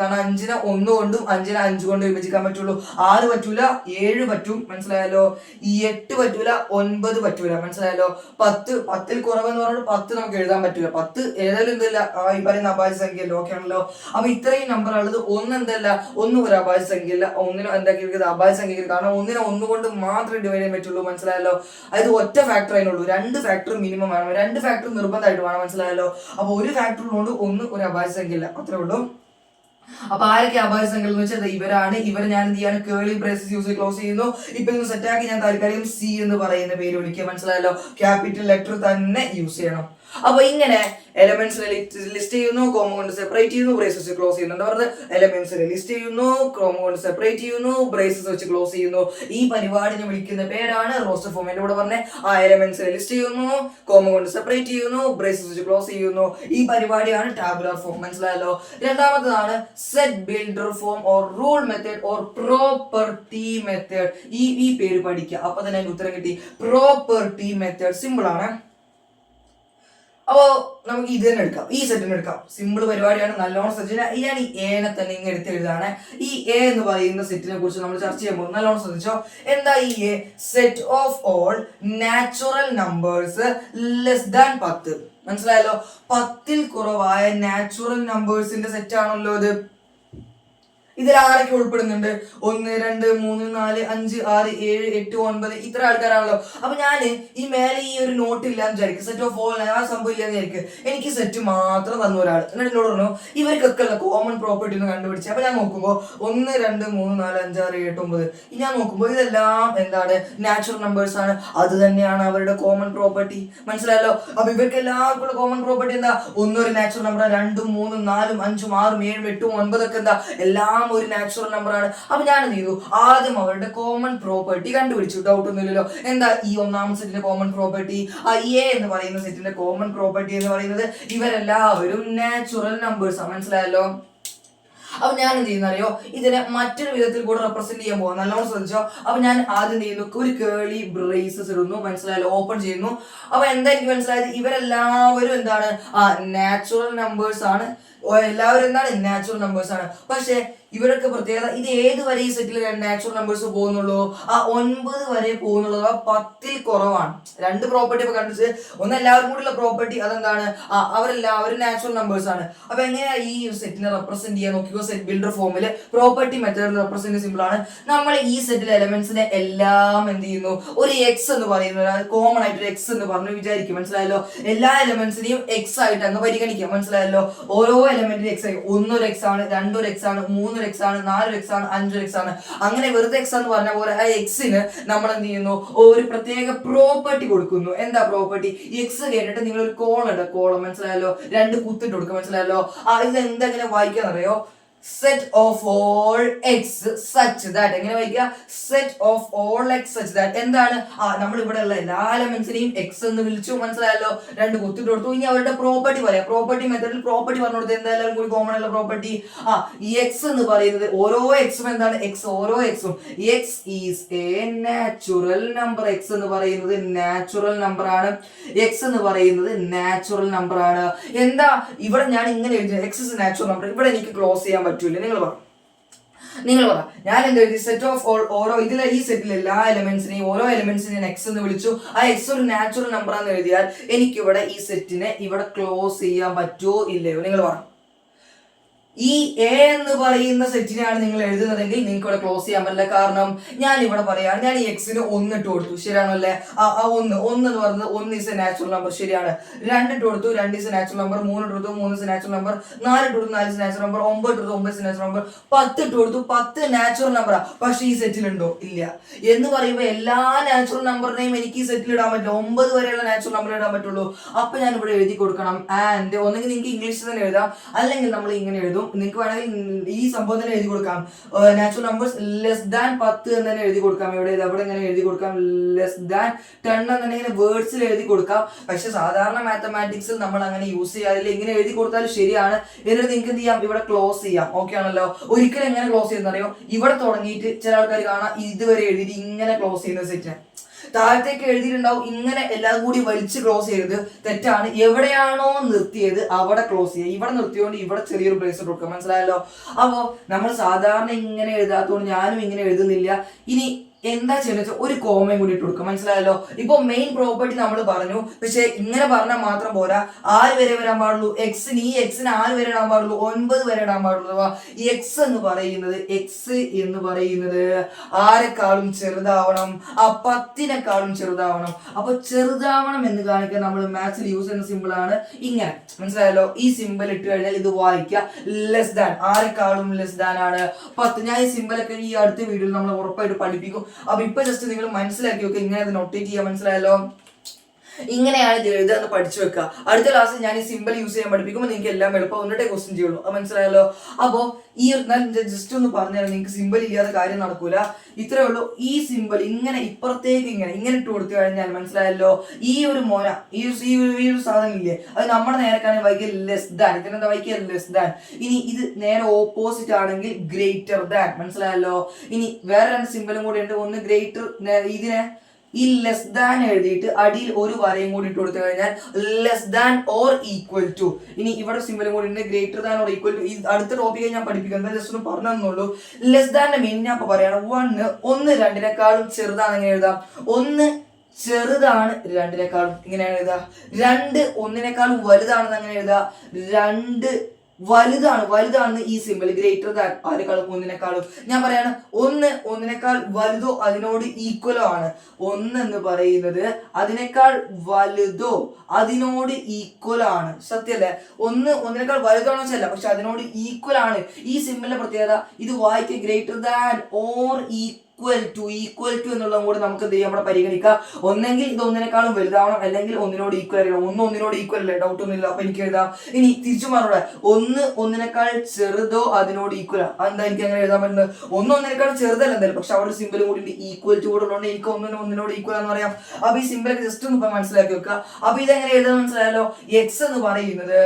കാരണം 5നെ 1 കൊണ്ടും 5നെ 5 കൊണ്ട് വിഭജിക്കാൻ പറ്റുള്ളൂ. 6 പറ്റൂല, 7 പറ്റും. മനസ്സിലായല്ലോ. ഈ 8 പറ്റൂല, 9 പറ്റൂല. മനസ്സിലായല്ലോ. 10ൽ കുറവെന്ന് പറഞ്ഞാൽ 10 നമുക്ക് എഴുതാൻ പറ്റൂല. 10 ഏതായാലും എന്തല്ല ഈ പറയുന്ന അഭാജ്യ സംഖ്യയല്ലോ. ഓക്കെ ആണല്ലോ. അപ്പൊ ഇത്രയും നമ്പർ ഉള്ളത്. ഒന്നും ഒരു അഭാജ്യ സംഖ്യയല്ല. ഒന്നിനും എന്താക്കി അഭാജ്യ സംഖ്യകൾ. കാരണം 1നെ 1 കൊണ്ട് മാത്രമേ ഡിവൈഡ് ചെയ്യാൻ പറ്റുള്ളൂ. മനസ്സിലായല്ലോ. അതായത് ഒറ്റ ഫാക്ടർ അതിനുള്ളൂ. 2 ഫാക്ടർ മിനിമം വേണം. 2 ഫാക്ടർ നിർബന്ധമായിട്ട് വേണം. മനസ്സിലായല്ലോ. അപ്പൊ ഒരു ഫാക്ടറിനോട് ഒരു അഭാജ്യ സംഖ്യ ഇല്ല. അത്രേ ഉള്ളൂ. അപ്പൊ ആരൊക്കെ അഭാജ്യ സംഖ്യകൾ എന്ന് വെച്ചാൽ ഇവരാണ്. ഇവരെ ഞാൻ എന്ത് ചെയ്യാണ്? കേളി ബ്രേസസ് യൂസ് ക്ലോസ് ചെയ്യുന്നു. ഇപ്പൊ ഇത് സെറ്റാക്കി ഞാൻ താൽക്കാലികം സി എന്ന് പറയുന്ന പേര് വിളിക്കുക. മനസ്സിലായല്ലോ. ക്യാപിറ്റൽ ലെറ്റർ തന്നെ യൂസ് ചെയ്യണം. അപ്പൊ ഇങ്ങനെ എലമെന്റ്സിനെ ലിസ്റ്റ് ചെയ്യുന്നു, കോമ കൊണ്ട് സെപ്പറേറ്റ് ചെയ്യുന്നു, ബ്രേസസ് വെച്ച് ക്ലോസ് ചെയ്യുന്നു. എന്താ പറയുന്നത്? എലമെന്റ്സിനെ ലിസ്റ്റ് ചെയ്യുന്നു, കോമ കൊണ്ട് സെപ്പറേറ്റ് ചെയ്യുന്നു, ബ്രേസസ് വെച്ച് ക്ലോസ് ചെയ്യുന്നു. ഈ പരിപാടിനെ വിളിക്കുന്ന പേരാണ് റോസ്റ്റർ ഫോം. എന്റെ കൂടെ പറഞ്ഞേ, ആ എലമെന്റ്സിനെ ലിസ്റ്റ് ചെയ്യുന്നു, കോമ കൊണ്ട് സെപ്പറേറ്റ് ചെയ്യുന്നു, ബ്രേസസ് വെച്ച് ക്ലോസ് ചെയ്യുന്നു. ഈ പരിപാടിയാണ് ടാബുലർ ഫോം. മനസ്സിലായല്ലോ. രണ്ടാമത്തതാണ് set builder form or rule method or property method. ഈ പേര് പഠിക്കുക. അപ്പൊ തന്നെ അതിന്റെ ഉത്തരം കിട്ടി. പ്രോപ്പർട്ടി മെത്തേഡ് സിമ്പിൾ ആണ്. അപ്പോൾ നമുക്ക് ഇത് തന്നെ എടുക്കാം, ഈ സെറ്റിന് എടുക്കാം. സിമ്പിൾ പരിപാടിയാണ്, നല്ലോണം ശ്രദ്ധിച്ചാൽ. ഞാൻ ഈ എനെ തന്നെ ഇങ്ങനെ എടുത്ത് എഴുതാണ്. ഈ എ എന്ന് പറയുന്ന സെറ്റിനെ കുറിച്ച് നമ്മൾ ചർച്ച ചെയ്യുമ്പോൾ നല്ലോണം ശ്രദ്ധിച്ചോ. എന്താ ഈ A? Set of all natural numbers less than 10. മനസ്സിലായല്ലോ? 10ൽ കുറവായ നാച്ചുറൽ നമ്പേഴ്സിന്റെ സെറ്റ് ആണല്ലോ ഇത്. ഇതിൽ ആരൊക്കെ ഉൾപ്പെടുന്നുണ്ട്? 1 2 3 4 5 6 7 8 9 ഇത്ര ആൾക്കാരാണല്ലോ. അപ്പൊ ഞാൻ ഈ മേലെ ഈ ഒരു നോട്ട് ഇല്ലാന്ന് വിചാരിക്കും, സെറ്റ് ഓഫ് ഓൾ ആ സംഭവം ഇല്ലാന്ന് വിചാരിക്കും. എനിക്ക് സെറ്റ് മാത്രം തന്ന ഒരാൾ എന്നിട്ട് എന്നോട് പറഞ്ഞു ഇവർക്കൊക്കെ ഉള്ള കോമൺ പ്രോപ്പർട്ടി ഒന്ന് കണ്ടുപിടിച്ചു. അപ്പൊ ഞാൻ നോക്കുമ്പോൾ 1 2 3 4 5 6 7 9 ഞാൻ നോക്കുമ്പോൾ ഇതെല്ലാം എന്താണ്? നാച്ചുറൽ നമ്പേഴ്സ് ആണ്. അത് തന്നെയാണ് അവരുടെ കോമൺ പ്രോപ്പർട്ടി. മനസ്സിലായല്ലോ? അപ്പൊ ഇവർക്ക് എല്ലാവർക്കും കോമൺ പ്രോപ്പർട്ടി എന്താ? 1 ഒരു നാച്ചുറൽ നമ്പർ, 2 3 4 5 6 7 8 9 ഒക്കെ എന്താ? എല്ലാം ഒരു നാച്ചുറൽ നമ്പർ ആണ്. അപ്പൊ ഞാൻ എന്ത് ചെയ്തു? ആദ്യം അവരുടെ കോമൺ പ്രോപ്പർട്ടി കണ്ടുപിടിച്ചു. ഡൗട്ട് ഒന്നുമില്ലല്ലോ. എന്താ ഈ ഒന്നാമത്തെ സെറ്റിന്റെ കോമൺ പ്രോപ്പർട്ടി? ആ എ എന്ന് പറയുന്ന സെറ്റിന്റെ കോമൺ പ്രോപ്പർട്ടി എന്ന് പറയുന്നത് ഇവരെല്ലാവരും നാച്ചുറൽ നമ്പേഴ്സ് ആണ്. മനസ്സിലായല്ലോ? അപ്പൊ ഞാൻ എന്ത് ചെയ്യുന്ന അറിയോ? ഇതിനെ മറ്റൊരു വിധത്തിൽ കൂടെ റെപ്രസെന്റ് ചെയ്യാൻ പോകാം. നല്ലോണം ശ്രദ്ധിച്ചോ. അപ്പൊ ഞാൻ ആദ്യം ചെയ്യുന്നു, ഒരു കേളി ബ്രേസസ് ഇടുന്നു. മനസ്സിലായല്ലോ? ഓപ്പൺ ചെയ്യുന്നു. അപ്പൊ എന്താ എനിക്ക് മനസ്സിലായത്? ഇവരെല്ലാവരും എന്താണ്? നാച്ചുറൽ നമ്പേഴ്സ് ആണ്. എല്ലാവരും എന്താണ്? നാച്ചുറൽ നമ്പേഴ്സ് ആണ്. പക്ഷെ ഇവരൊക്കെ പ്രത്യേകത, ഇത് ഏത് വരെ ഈ സെറ്റിൽ നാച്ചുറൽ നമ്പേഴ്സ് പോകുന്നുള്ളൂ? 9 വരെ പോകുന്നുള്ളൂ. 10ൽ കുറവാണ്. രണ്ട് പ്രോപ്പർട്ടി ഇപ്പൊ കണ്ടിട്ട്, ഒന്ന് എല്ലാവർക്കും കൂടിയുള്ള പ്രോപ്പർട്ടി അതെന്താണ്? അവരെല്ലാവരും നാച്ചുറൽ നമ്പേഴ്സ് ആണ്. അപ്പൊ എങ്ങനെയാ ഈ സെറ്റിനെ റെപ്രസെന്റ് ചെയ്യാൻ നോക്കിയോ? സെറ്റ് ബിൽഡർ ഫോമില് പ്രോപ്പർട്ടി മെത്തേഡിൽ റെപ്രസെന്റ് സിമ്പിൾ ആണ്. നമ്മൾ ഈ സെറ്റിലെ എലമെന്റ്സിനെ എല്ലാം എന്ത് ചെയ്യുന്നു? ഒരു എക്സ് എന്ന് പറയുന്നത് കോമൺ ആയിട്ട് ഒരു എക്സ് എന്ന് പറഞ്ഞു വിചാരിക്കും. മനസ്സിലായല്ലോ? എല്ലാ എലമെന്റ്സിനെയും എക്സ് ആയിട്ട് അങ്ങ് പരിഗണിക്കാം. മനസ്സിലായല്ലോ? ഓരോ എലമെന്റിനും എക്സ് ആയി. 1 ഒരു എക്സ് ആണ്, 2 ഒരു എക്സ് ആണ്, 3 എക്സ് ആണ്, 4 എക്സ് ആണ്, 5 എക്സ് ആണ്. അങ്ങനെ വെറുതെ എക്സ് എന്ന് പറഞ്ഞ പോലെ ആ എക്സിന് നമ്മൾ എന്ത് ചെയ്യുന്നു? ഒരു പ്രത്യേക പ്രോപ്പർട്ടി കൊടുക്കുന്നു. എന്താ പ്രോപ്പർട്ടി? എക്സ് കേട്ടിട്ട് നിങ്ങൾ ഒരു കോളം ഇടുക. കോളം മനസ്സിലായല്ലോ? 2 കുത്തിട്ട് കൊടുക്കുക. മനസ്സിലായല്ലോ? ഇത് എന്തെങ്ങനെ വായിക്കാന്നറിയോ? set of all x such that. എങ്ങനെ വായിക്കുക? set of all x such that. എന്താണ്? നമ്മൾ ഇവിടെ ഉള്ള എല്ലാ എലമെന്റ്സിനെയും x എന്ന് വിളിച്ചു. മനസ്സിലായല്ലോ? 2 കുത്തിട്ട് കൊടുത്തു. ഇനി അവരുടെ പ്രോപ്പർട്ടി പറയാം. പ്രോപ്പർട്ടി മെത്തേഡിൽ പ്രോപ്പർട്ടി പറഞ്ഞു കൊടുത്തത് എന്തായാലും കൂടി കോമൺ ഉള്ള പ്രോപ്പർട്ടി ഈ x എന്ന് പറയുന്നത് ഓരോ എക്സും എന്താണ്? x ഓരോ എക്സും x is A natural number. x എന്ന് പറയുന്നത് നാച്ചുറൽ നമ്പർ ആണ്. x എന്ന് പറയുന്നത് നാച്ചുറൽ നമ്പർ ആണ്. എന്താ ഇവിടെ ഞാൻ ഇങ്ങനെ എഴുതി x ഇസ് നാച്ചുറൽ നമ്പർ. ഇവിടെ എനിക്ക് ക്ലോസ് ചെയ്യാൻ പറ്റൂല. നിങ്ങൾ പറ ഞാൻ എന്താ എഴുതി? സെറ്റ് ഓഫ് ഓൾ ഓരോ ഇതിലെ ഈ സെറ്റിലെ എല്ലാ എലമെന്റ്സിനെയും ഓരോ എലമെന്റ്സിനെയും എക്സ് എന്ന് വിളിച്ചു. ആ എക്സ് ഒരു നാച്ചുറൽ നമ്പർ ആണെന്ന് എഴുതിയാൽ എനിക്കിവിടെ ഈ സെറ്റിനെ ഇവിടെ ക്ലോസ് ചെയ്യാൻ പറ്റുമോ ഇല്ലയോ? നിങ്ങൾ പറ. ഈ എ എന്ന് പറയുന്ന സെറ്റിനെയാണ് നിങ്ങൾ എഴുതുന്നതെങ്കിൽ നിങ്ങൾക്ക് ഇവിടെ ക്ലോസ് ചെയ്യാൻ പറ്റില്ല. കാരണം ഞാൻ ഇവിടെ പറയാണ്, ഞാൻ ഈ എക്സിന് 1 ഇട്ട് കൊടുത്തു. ശരിയാണല്ലേ? ഒന്ന് എന്ന് പറയുന്നത് 1 ഈസ് എ നാച്ചുറൽ നമ്പർ. ശരിയാണ്. 2 ഇട്ട് കൊടുത്തു, 2 ഈസ് എ നാച്ചുറൽ നമ്പർ. 3 ഇട്ട് കൊടുത്തു, 3 ഈസ് എ നാച്ചുറൽ നമ്പർ. 4 ഇട്ട് കൊടുത്തു, 4 ഈസ് എ നാച്ചുറൽ നമ്പർ. 9 ഇട്ട് കൊടുത്തു, 9 ഈസ് എ നാച്ചുറൽ നമ്പർ. 10 ഇട്ട് കൊടുത്തു, 10 നാച്ചുറൽ നമ്പറാ. പക്ഷെ ഈ സെറ്റിൽ ഉണ്ടോ? ഇല്ല. എന്ന് പറയുമ്പോൾ എല്ലാ നാച്ചുറൽ നമ്പറിനെയും എനിക്ക് ഈ സെറ്റിൽ ഇടാൻ പറ്റില്ല. 9 വരെയുള്ള നാച്ചുറൽ നമ്പർ ഇടാൻ പറ്റുള്ളൂ. അപ്പൊ ഞാൻ ഇവിടെ എഴുതി കൊടുക്കണം ആൻഡ്. ഒന്നെങ്കിൽ നിങ്ങൾക്ക് ഇംഗ്ലീഷിൽ തന്നെ എഴുതാം, അല്ലെങ്കിൽ നമ്മൾ ഇങ്ങനെ എഴുതും. നിങ്ങൾക്ക് വേണമെങ്കിൽ ഈ സംഭവം തന്നെ എഴുതി കൊടുക്കാം. നാച്ചുറൽ നമ്പേഴ്സ് ലെസ് ദാൻ 10 എന്ന് തന്നെ എഴുതി കൊടുക്കാം. അവിടെ ഇങ്ങനെ എഴുതി കൊടുക്കാം, ലെസ് ദാൻ 10 എന്ന് തന്നെ ഇങ്ങനെ വേർഡ്സിൽ എഴുതി കൊടുക്കാം. പക്ഷെ സാധാരണ മാത്തമാറ്റിക്സിൽ നമ്മൾ അങ്ങനെ യൂസ് ചെയ്യാറില്ല. ഇങ്ങനെ എഴുതി കൊടുത്താൽ ശരിയാണ്. എന്നിട്ട് നിങ്ങൾക്ക് എന്ത് ചെയ്യാം? ഇവിടെ ക്ലോസ് ചെയ്യാം. ഓക്കെ ആണല്ലോ? ഒരിക്കലും എങ്ങനെ ക്ലോസ് ചെയ്യുന്നറിയോ? ഇവിടെ തുടങ്ങിയിട്ട് ചില ആൾക്കാർ കാണാം ഇതുവരെ എഴുതിയിട്ട് ഇങ്ങനെ ക്ലോസ് ചെയ്യുന്ന സെറ്റ്. താഴത്തേക്ക് എഴുതിയിട്ടുണ്ടാവും ഇങ്ങനെ എല്ലാം കൂടി വലിച്ച് ക്ലോസ് ചെയ്തത്. തെറ്റാണ്. എവിടെയാണോ നിർത്തിയത് അവിടെ ക്ലോസ് ചെയ്യുക. ഇവിടെ നിർത്തിയോണ്ട് ഇവിടെ ചെറിയൊരു ബ്രേസ് കൊടുക്കുക. മനസ്സിലായല്ലോ? അപ്പോ നമ്മൾ സാധാരണ ഇങ്ങനെ എഴുതാത്തതുകൊണ്ട് ഞാനും ഇങ്ങനെ എഴുതുന്നില്ല. ഇനി എന്താ ചെയ്യുന്നത് വെച്ചാൽ ഒരു കോമയും കൂടി ഇട്ട് കൊടുക്കുക. മനസ്സിലായല്ലോ? ഇപ്പൊ മെയിൻ പ്രോപ്പർട്ടി നമ്മൾ പറഞ്ഞു. പക്ഷെ ഇങ്ങനെ പറഞ്ഞാൽ മാത്രം പോരാ. 6 വരെ വരാൻ പാടുള്ളൂ. എക്സിന് ഈ എക്സിന് 6 വരെ ഇടാൻ പാടുള്ളൂ, 9 വരെ ഇടാൻ പാടുള്ളൂ. ഈ എക്സ് എന്ന് പറയുന്നത് ആരെക്കാളും ചെറുതാവണം, 10നെക്കാളും ചെറുതാവണം. അപ്പൊ ചെറുതാവണം എന്ന് കാണിക്കാൻ നമ്മൾ മാത്സിൽ യൂസ് ചെയ്യുന്ന സിമ്പിൾ ആണ് ഇങ്ങനെ. മനസ്സിലായല്ലോ? ഈ സിമ്പിൾ ഇട്ട് കഴിഞ്ഞാൽ ഇത് വായിക്കുക. ലെസ് ദാൻ, ആരെക്കാളും ലെസ് ദാൻ ആണ് 10. ഞാൻ ഈ സിമ്പിളൊക്കെ ഈ അടുത്ത വീഡിയോയിൽ നമ്മൾ ഉറപ്പായിട്ട് പഠിപ്പിക്കും. അപ്പൊ ഇപ്പൊ ജസ്റ്റ് നിങ്ങൾ മനസ്സിലാക്കി വെക്കുക, ഇങ്ങനെ അത് നൊട്ടേറ്റ് ചെയ്യാൻ. മനസ്സിലായല്ലോ? ഇങ്ങനെയാണ് ഇത് എഴുതുക എന്ന് പഠിച്ചു വെക്കുക. അടുത്ത ക്ലാസ്സിൽ ഞാൻ ഈ സിമ്പിൾ യൂസ് ചെയ്യാൻ പഠിപ്പിക്കുമ്പോൾ നിങ്ങൾക്ക് എല്ലാം എളുപ്പം ഒന്നിട്ടേ ക്വസ്റ്റ്യൻ ചെയ്യുള്ളൂ. മനസ്സിലായല്ലോ? അപ്പോ ഈ ജസ്റ്റ് ഒന്ന് പറഞ്ഞാൽ നിങ്ങൾക്ക് സിമ്പിൾ ഇല്ലാതെ കാര്യം നടക്കൂല. ഇത്രേ ഉള്ളൂ. ഈ സിമ്പിൾ ഇങ്ങനെ ഇപ്പുറത്തേക്ക് ഇങ്ങനെ ഇട്ട് കൊടുത്തു കഴിഞ്ഞാൽ മനസ്സിലായല്ലോ? ഈ ഒരു മോന ഈ ഒരു സാധനം ഇല്ലേ, അത് നമ്മുടെ നേരെക്കാണെങ്കിൽ വായിക്കുക ലെസ് ദാൻ. ഇതിനെന്താ വായിക്കുക? Less than. ഇനി ഇത് നേരെ ഓപ്പോസിറ്റ് ആണെങ്കിൽ ഗ്രേറ്റർ ദാൻ. മനസ്സിലായല്ലോ? ഇനി വേറെ 2 സിമ്പിളും കൂടി ഉണ്ട്. ഒന്ന് ഗ്രേറ്റർ, ഇതിനെ ഈ ലെസ് ദാൻ എഴുതിയിട്ട് അടിയിൽ ഒരു വരയും കൂടി ഇട്ട് കൊടുത്തു കഴിഞ്ഞാൽ less than or equal to. ഇനി ഇവിടെ സിമ്പിളും കൂടി ഉണ്ട്, greater than or equal to. ഈ അടുത്ത ടോപ്പിക്ക് ഞാൻ പഠിപ്പിക്കുന്നത് ജസ്റ്റ് ഒന്ന് പറഞ്ഞു തന്നുള്ളൂ. ലെസ് ദാന്റെ മീൻ ഞാൻ ഇപ്പൊ പറയാണ്. ഒന്ന് രണ്ടിനേക്കാളും ചെറുതാണ് എങ്ങനെ എഴുതാം? ഒന്ന് ചെറുതാണ് രണ്ടിനേക്കാളും ഇങ്ങനെയാണ് എഴുതുക. രണ്ട് ഒന്നിനേക്കാളും വലുതാണെന്ന് അങ്ങനെ എഴുതുക. രണ്ട് വലുതാണെന്ന് ഈ സിമ്പിൾ. ഗ്രേറ്റർ ദാൻ ആരെക്കാളും ഒന്നിനേക്കാളും. ഞാൻ പറയാണ് ഒന്ന് ഒന്നിനേക്കാൾ വലുതോ അതിനോട് ഈക്വലോ ആണ്. ഒന്ന് എന്ന് പറയുന്നത് അതിനേക്കാൾ വലുതോ അതിനോട് ഈക്വൽ ആണ്. സത്യല്ലേ? ഒന്ന് ഒന്നിനേക്കാൾ വലുതാണോ വെച്ചല്ല, പക്ഷെ അതിനോട് ഈക്വൽ ആണ്. ഈ സിമ്പിളിന്റെ പ്രത്യേകത ഇത് വായിക്കുക greater than or equal to എന്നുള്ളതും കൂടെ നമുക്ക് എന്ത് ചെയ്യാം, നമ്മുടെ പരിഗണിക്കാം. ഒന്നെങ്കിൽ ഇത് ഒന്നിനേക്കാളും വലുതാവണം, അല്ലെങ്കിൽ ഒന്നിനോട് ഈക്വൽ ആയിരിക്കണം. ഒന്നിനോട് ഈക്വൽ അല്ലേ, ഡൗട്ട് ഒന്നുമില്ല. അപ്പൊ എനിക്ക് എഴുതാം. ഇനി തിരിച്ചു പറഞ്ഞൂടെ, ഒന്ന് ഒന്നിനേക്കാൾ ചെറുതോ അതിനോട് ഈക്വൽ ആണ്. അതെന്താ എനിക്ക് അങ്ങനെ എഴുതാൻ പറ്റുന്നത്? ഒന്നിനേക്കാൾ ചെറുതല്ല എന്തായാലും, പക്ഷെ അവിടെ സിമ്പിൾ കൂടി ഈക്വൽ ടു കൂടെ ഉള്ളതുകൊണ്ട് എനിക്ക് ഒന്നിനോട് ഈക്വൽ എന്ന് പറയാം. അപ്പൊ ഈ സിമ്പിളൊക്കെ ജസ്റ്റ് ഒന്ന് ഇപ്പൊ മനസ്സിലാക്കി വെക്കുക. അപ്പൊ ഇതെങ്ങനെ എഴുതാൻ മനസ്സിലായല്ലോ? എക്സ് എന്ന് പറയുന്നത്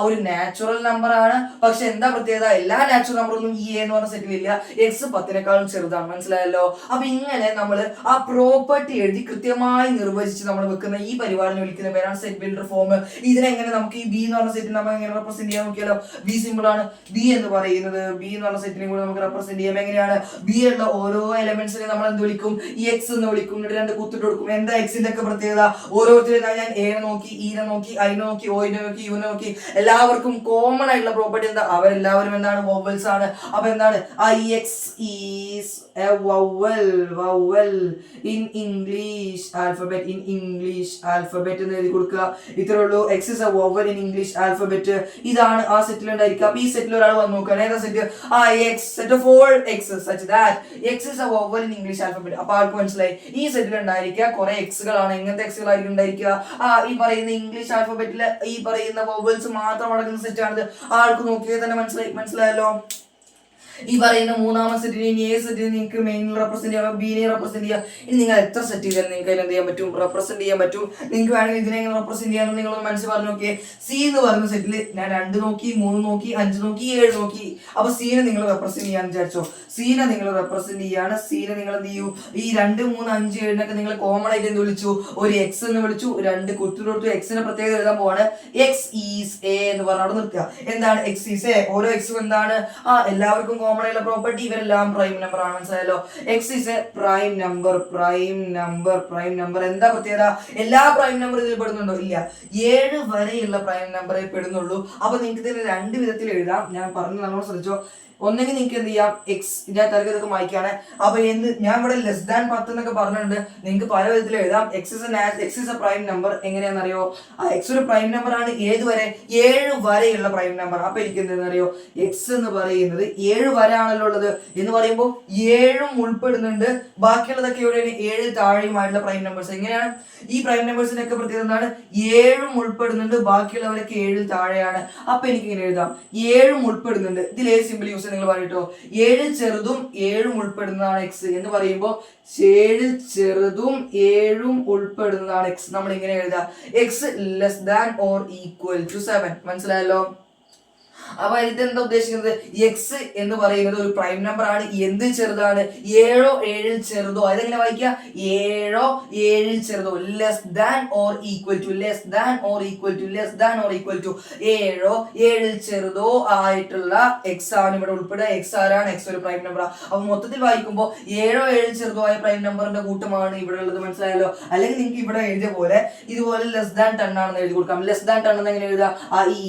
ഒരു നാച്ചുറൽ നമ്പർ ആണ്. പക്ഷെ എന്താ പ്രത്യേകത? എല്ലാ നാച്ചുറൽ നമ്പറൊന്നും ഈ എന്ന് പറഞ്ഞ സെറ്റിൽ ഇല്ല. എക്സ് 10നേക്കാളും ചെറുതാണ്. മനസ്സിലായല്ലോ? അപ്പൊ ഇങ്ങനെ നമ്മൾ ആ പ്രോപ്പർട്ടി എഴുതി കൃത്യമായി നിർവചിച്ച് നമ്മൾ വെക്കുന്ന ഈ പരിപാടിനെ വിളിക്കുന്ന പേരാണ് സെറ്റ് ബിൽഡർ ഫോം. ഇതിനെങ്ങനെ നമുക്ക് ഈ ബി എന്ന് പറഞ്ഞ സെറ്റ് നമ്മൾ എങ്ങനെ റെപ്രസെന്റ് ചെയ്യാൻ നോക്കിയാലോ? ബി സിമ്പിൾ ആണ്. ബി എന്ന് പറയുന്നത് ബി എന്ന് പറഞ്ഞ സെറ്റിനെ കൂടെ നമുക്ക് റെപ്രസെന്റ് ചെയ്യാം. എങ്ങനെയാണ്? ബി ഉള്ള ഓരോ എലമെന്റ്സിനെ നമ്മൾ എന്ത് വിളിക്കും? ഈ എക്സ് എന്ന് വിളിക്കും. എന്നിട്ട് രണ്ട് കുത്തിട്ട് കൊടുക്കും. എന്താ എക്സിന്റെ ഒക്കെ പ്രത്യേകത? ഓരോരുത്തരും ഞാൻ എനെ നോക്കി, ഈനെ നോക്കി, ഐനെ നോക്കി, ഓയിനെ നോക്കി, യുനെ നോക്കി, എല്ലാവർക്കും കോമൺ ആയിട്ടുള്ള പ്രോപ്പർട്ടി എന്താ? അവരെല്ലാവരും എന്താണ്? വവൽസ് ആണ്. അപ്പൊ എന്താണ്? X is a vowel in English alphabet എന്ന് എഴുതി കൊടുക്കുക. ഇത്രേ ഉള്ളൂ. X is a vowel in English alphabet. ഇതാണ് ആ സെറ്റിൽ ഉണ്ടായിരിക്കുക. അപ്പൊ ഈ സെറ്റിൽ ഒരാൾ വന്ന് നോക്കുകയാണ്. ഏതാ set? X, set of all X such that X is a vowel in English alphabet. അപ്പൊ ആൾക്ക് മനസ്സിലായി ഈ സെറ്റിൽ ഉണ്ടായിരിക്കുക കുറെ എക്സുകളാണ്. എങ്ങനത്തെ എക്സുകളായിരിക്കും ഉണ്ടായിരിക്കുക? ഈ പറയുന്ന ഇംഗ്ലീഷ് ആൽഫബറ്റിലെ ഈ പറയുന്ന വവൽസ് മാത്രം അടങ്ങുന്ന സെറ്റാണിത്. ആൾക്ക് നോക്കിയാൽ തന്നെ മനസ്സിലായല്ലോ. ഈ പറയുന്ന മൂന്നാമത്തെ സെറ്റിന് ഇനി ഏ സെറ്റിന് നിങ്ങൾക്ക് മെയിനിൽ റെപ്രസെന്റ് ചെയ്യാം, ബീനെ റെപ്രസെന്റ് ചെയ്യാം. ഇനി നിങ്ങൾ എത്ര സെറ്റ് ചെയ്താലും നിങ്ങൾക്ക് അതിന് എന്ത് ചെയ്യാൻ പറ്റും? റെപ്രസെന്റ് ചെയ്യാൻ പറ്റും. നിങ്ങൾക്ക് വേണമെങ്കിൽ ഇതിനെ എങ്ങനെ റെപ്രസെന്റ് ചെയ്യാമെന്ന് നിങ്ങളൊന്ന് മനസ്സിൽ പറഞ്ഞു നോക്കിയേ. സി എന്ന് പറയുന്ന സെറ്റിൽ ഞാൻ 2 നോക്കി, 3 നോക്കി, 5 നോക്കി, 7 നോക്കി. അപ്പൊ സീനെ നിങ്ങൾ റെപ്രസെന്റ് ചെയ്യാന്ന് വിചാരിച്ചോ. സീനെ നിങ്ങൾ റെപ്രസെന്റ് ചെയ്യാണ്. സീനെ നിങ്ങൾ എന്ത് ചെയ്യൂ? ഈ 2, 3, 5, 7 നിങ്ങൾ കോമൺ ആയിട്ട് എന്ത് വിളിച്ചു? ഒരു എക്സ് എന്ന് വിളിച്ചു. 2 കുത്തിട്ട് എക്സിന്റെ പ്രത്യേകത എഴുതാൻ പോവാണ്. എക്സ് ഈസ് എ എന്ന് പറഞ്ഞ അവിടെ നിർത്തുക. എന്താണ് എക്സ് ഈസ് എ? ഓരോ എക്സും എന്താണ്? എല്ലാവർക്കും കോമൺ ആയിട്ടുള്ള പ്രോപ്പർട്ടി. ഇവരെല്ലാം പ്രൈം നമ്പർ ആണ്. മനസ്സിലായല്ലോ? X is A prime number. എന്താ പ്രത്യേകത? എല്ലാ പ്രൈം നമ്പർ ഇതിൽ പെടുന്നുണ്ടോ? ഇല്ല. 7 വരെയുള്ള പ്രൈം നമ്പറേ പെടുന്നുള്ളൂ. അപ്പൊ നിങ്ങൾക്ക് ഇതിന് 2 വിധത്തിൽ എഴുതാം. ഞാൻ പറഞ്ഞു നല്ലോണം ശ്രദ്ധിച്ചോ. ഒന്നെങ്കിൽ നിങ്ങൾക്ക് എന്ത് ചെയ്യാം? എക്സ് ഞാൻ തലക്കൊക്കെ മായ്ക്കാണ്. അപ്പൊ ഞാൻ ഇവിടെ ലെസ് ദാൻ 10 എന്നൊക്കെ പറഞ്ഞിട്ടുണ്ട്. നിങ്ങൾക്ക് പല വിധത്തിൽ എഴുതാം. X is a prime number. എങ്ങനെയാണെന്നറിയോ? എക്സ് ഒരു പ്രൈം നമ്പർ ആണ്. ഏത് വരെ? 7 വരെയുള്ള പ്രൈം നമ്പർ. അപ്പൊ എനിക്ക് എന്താണെന്നറിയോ? എക്സ് എന്ന് പറയുന്നത് 7 വരെ ആണല്ലോ ഉള്ളത് എന്ന് പറയുമ്പോൾ 7ഉം ഉൾപ്പെടുന്നുണ്ട്. ബാക്കിയുള്ളതൊക്കെ എവിടെയാണ്? 7 താഴെയുമായിട്ടുള്ള പ്രൈം നമ്പേഴ്സ്. എങ്ങനെയാണ് ഈ പ്രൈം നമ്പേഴ്സിനൊക്കെ പ്രത്യേകത? എന്താണ്? 7ഉം ഉൾപ്പെടുന്നുണ്ട്, ബാക്കിയുള്ളവരൊക്കെ 7 താഴെയാണ്. അപ്പൊ എനിക്ക് ഇങ്ങനെ എഴുതാം, 7ഉം ഉൾപ്പെടുന്നുണ്ട്. ഇതിൽ ഏത് സിമ്പിൾ യൂസ് നിങ്ങൾ പറയട്ടോ? 7 ചെറുതും 7ഉം ഉൾപ്പെടുന്നതാണ് എക്സ് എന്ന് പറയുമ്പോൾ 7 ചെറുതും 7ഉം ഉൾപ്പെടുന്നതാണ് എക്സ്. നമ്മൾ ഇങ്ങനെ എഴുതാം, x less than or equal to 7. മനസ്സിലായല്ലോ? അപ്പൊ ഇതെന്താ ഉദ്ദേശിക്കുന്നത്? എക്സ് എന്ന് പറയുന്നത് ഒരു പ്രൈം നമ്പർ ആണ്. എന്ത് ചെറുതാണ്? 7ഓ 7ൽ ചെറുതോ. അതെങ്ങനെ വായിക്കുക? 7ഓ 7ൽ ചെറുതോ. Less than or equal to 7ഓ 7ൽ ചെറുതോ ആയിട്ടുള്ള എക്സ് ആണ് ഇവിടെ ഉൾപ്പെടുക. എക്സ് ആരാണ്? എക്സ് ഒരു പ്രൈം നമ്പർ. അപ്പൊ മൊത്തത്തിൽ വായിക്കുമ്പോൾ 7ഓ 7ൽ ചെറുതോ ആയ പ്രൈം നമ്പറിന്റെ കൂട്ടമാണ് ഇവിടെ ഉള്ളത്. മനസ്സിലായല്ലോ? അല്ലെങ്കിൽ നിങ്ങൾക്ക് ഇവിടെ എഴുതിയ പോലെ ഇതുപോലെ ലെസ് ദാൻ 10 ആണെന്ന് എഴുതി കൊടുക്കാം. ലെസ് ദാൻ 10 എന്ന് എങ്ങനെ എഴുതുക?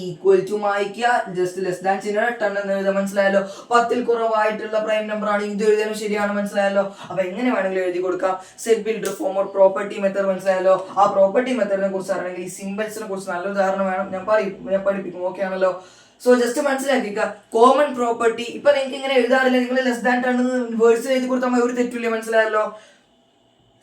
ഈക്വൽ ടു മായ്ക്കുക, ജസ്റ്റ് ലെസ് ദാൻ ചിഹ്നം 10 എന്ന് എഴുതാം. മനസ്സിലായല്ലോ? 10ൽ കുറവായിട്ടുള്ള പ്രൈം നമ്പർ ആണ്. ഇത് എഴുതാനും ശരിയാണ്. മനസ്സിലായല്ലോ? അപ്പൊ എങ്ങനെ വേണമെങ്കിലും എഴുതി കൊടുക്കാം. Set builder form or property method. മനസ്സിലായല്ലോ? ആ പ്രോപ്പർട്ടി മെത്തേഡിനെ കുറിച്ച് അറിയണമെങ്കിൽ ഈ സിംബൽസിനെ കുറിച്ച് നല്ലൊരു ധാരണ വേണം. ഞാൻ പഠിപ്പിക്കും. ഓക്കെ ആണല്ലോ? സോ ജസ്റ്റ് മനസ്സിലാക്കിക്കുക. കോമൺ പ്രോപ്പർട്ടി ഇപ്പൊ നിങ്ങൾക്ക് ഇങ്ങനെ എഴുതാറില്ല. നിങ്ങൾ ലെസ് ദാൻ 10 വേർഡ്സിൽ എഴുതി കൊടുത്താൽ ഒരു തെറ്റില്ല. മനസ്സിലായല്ലോ?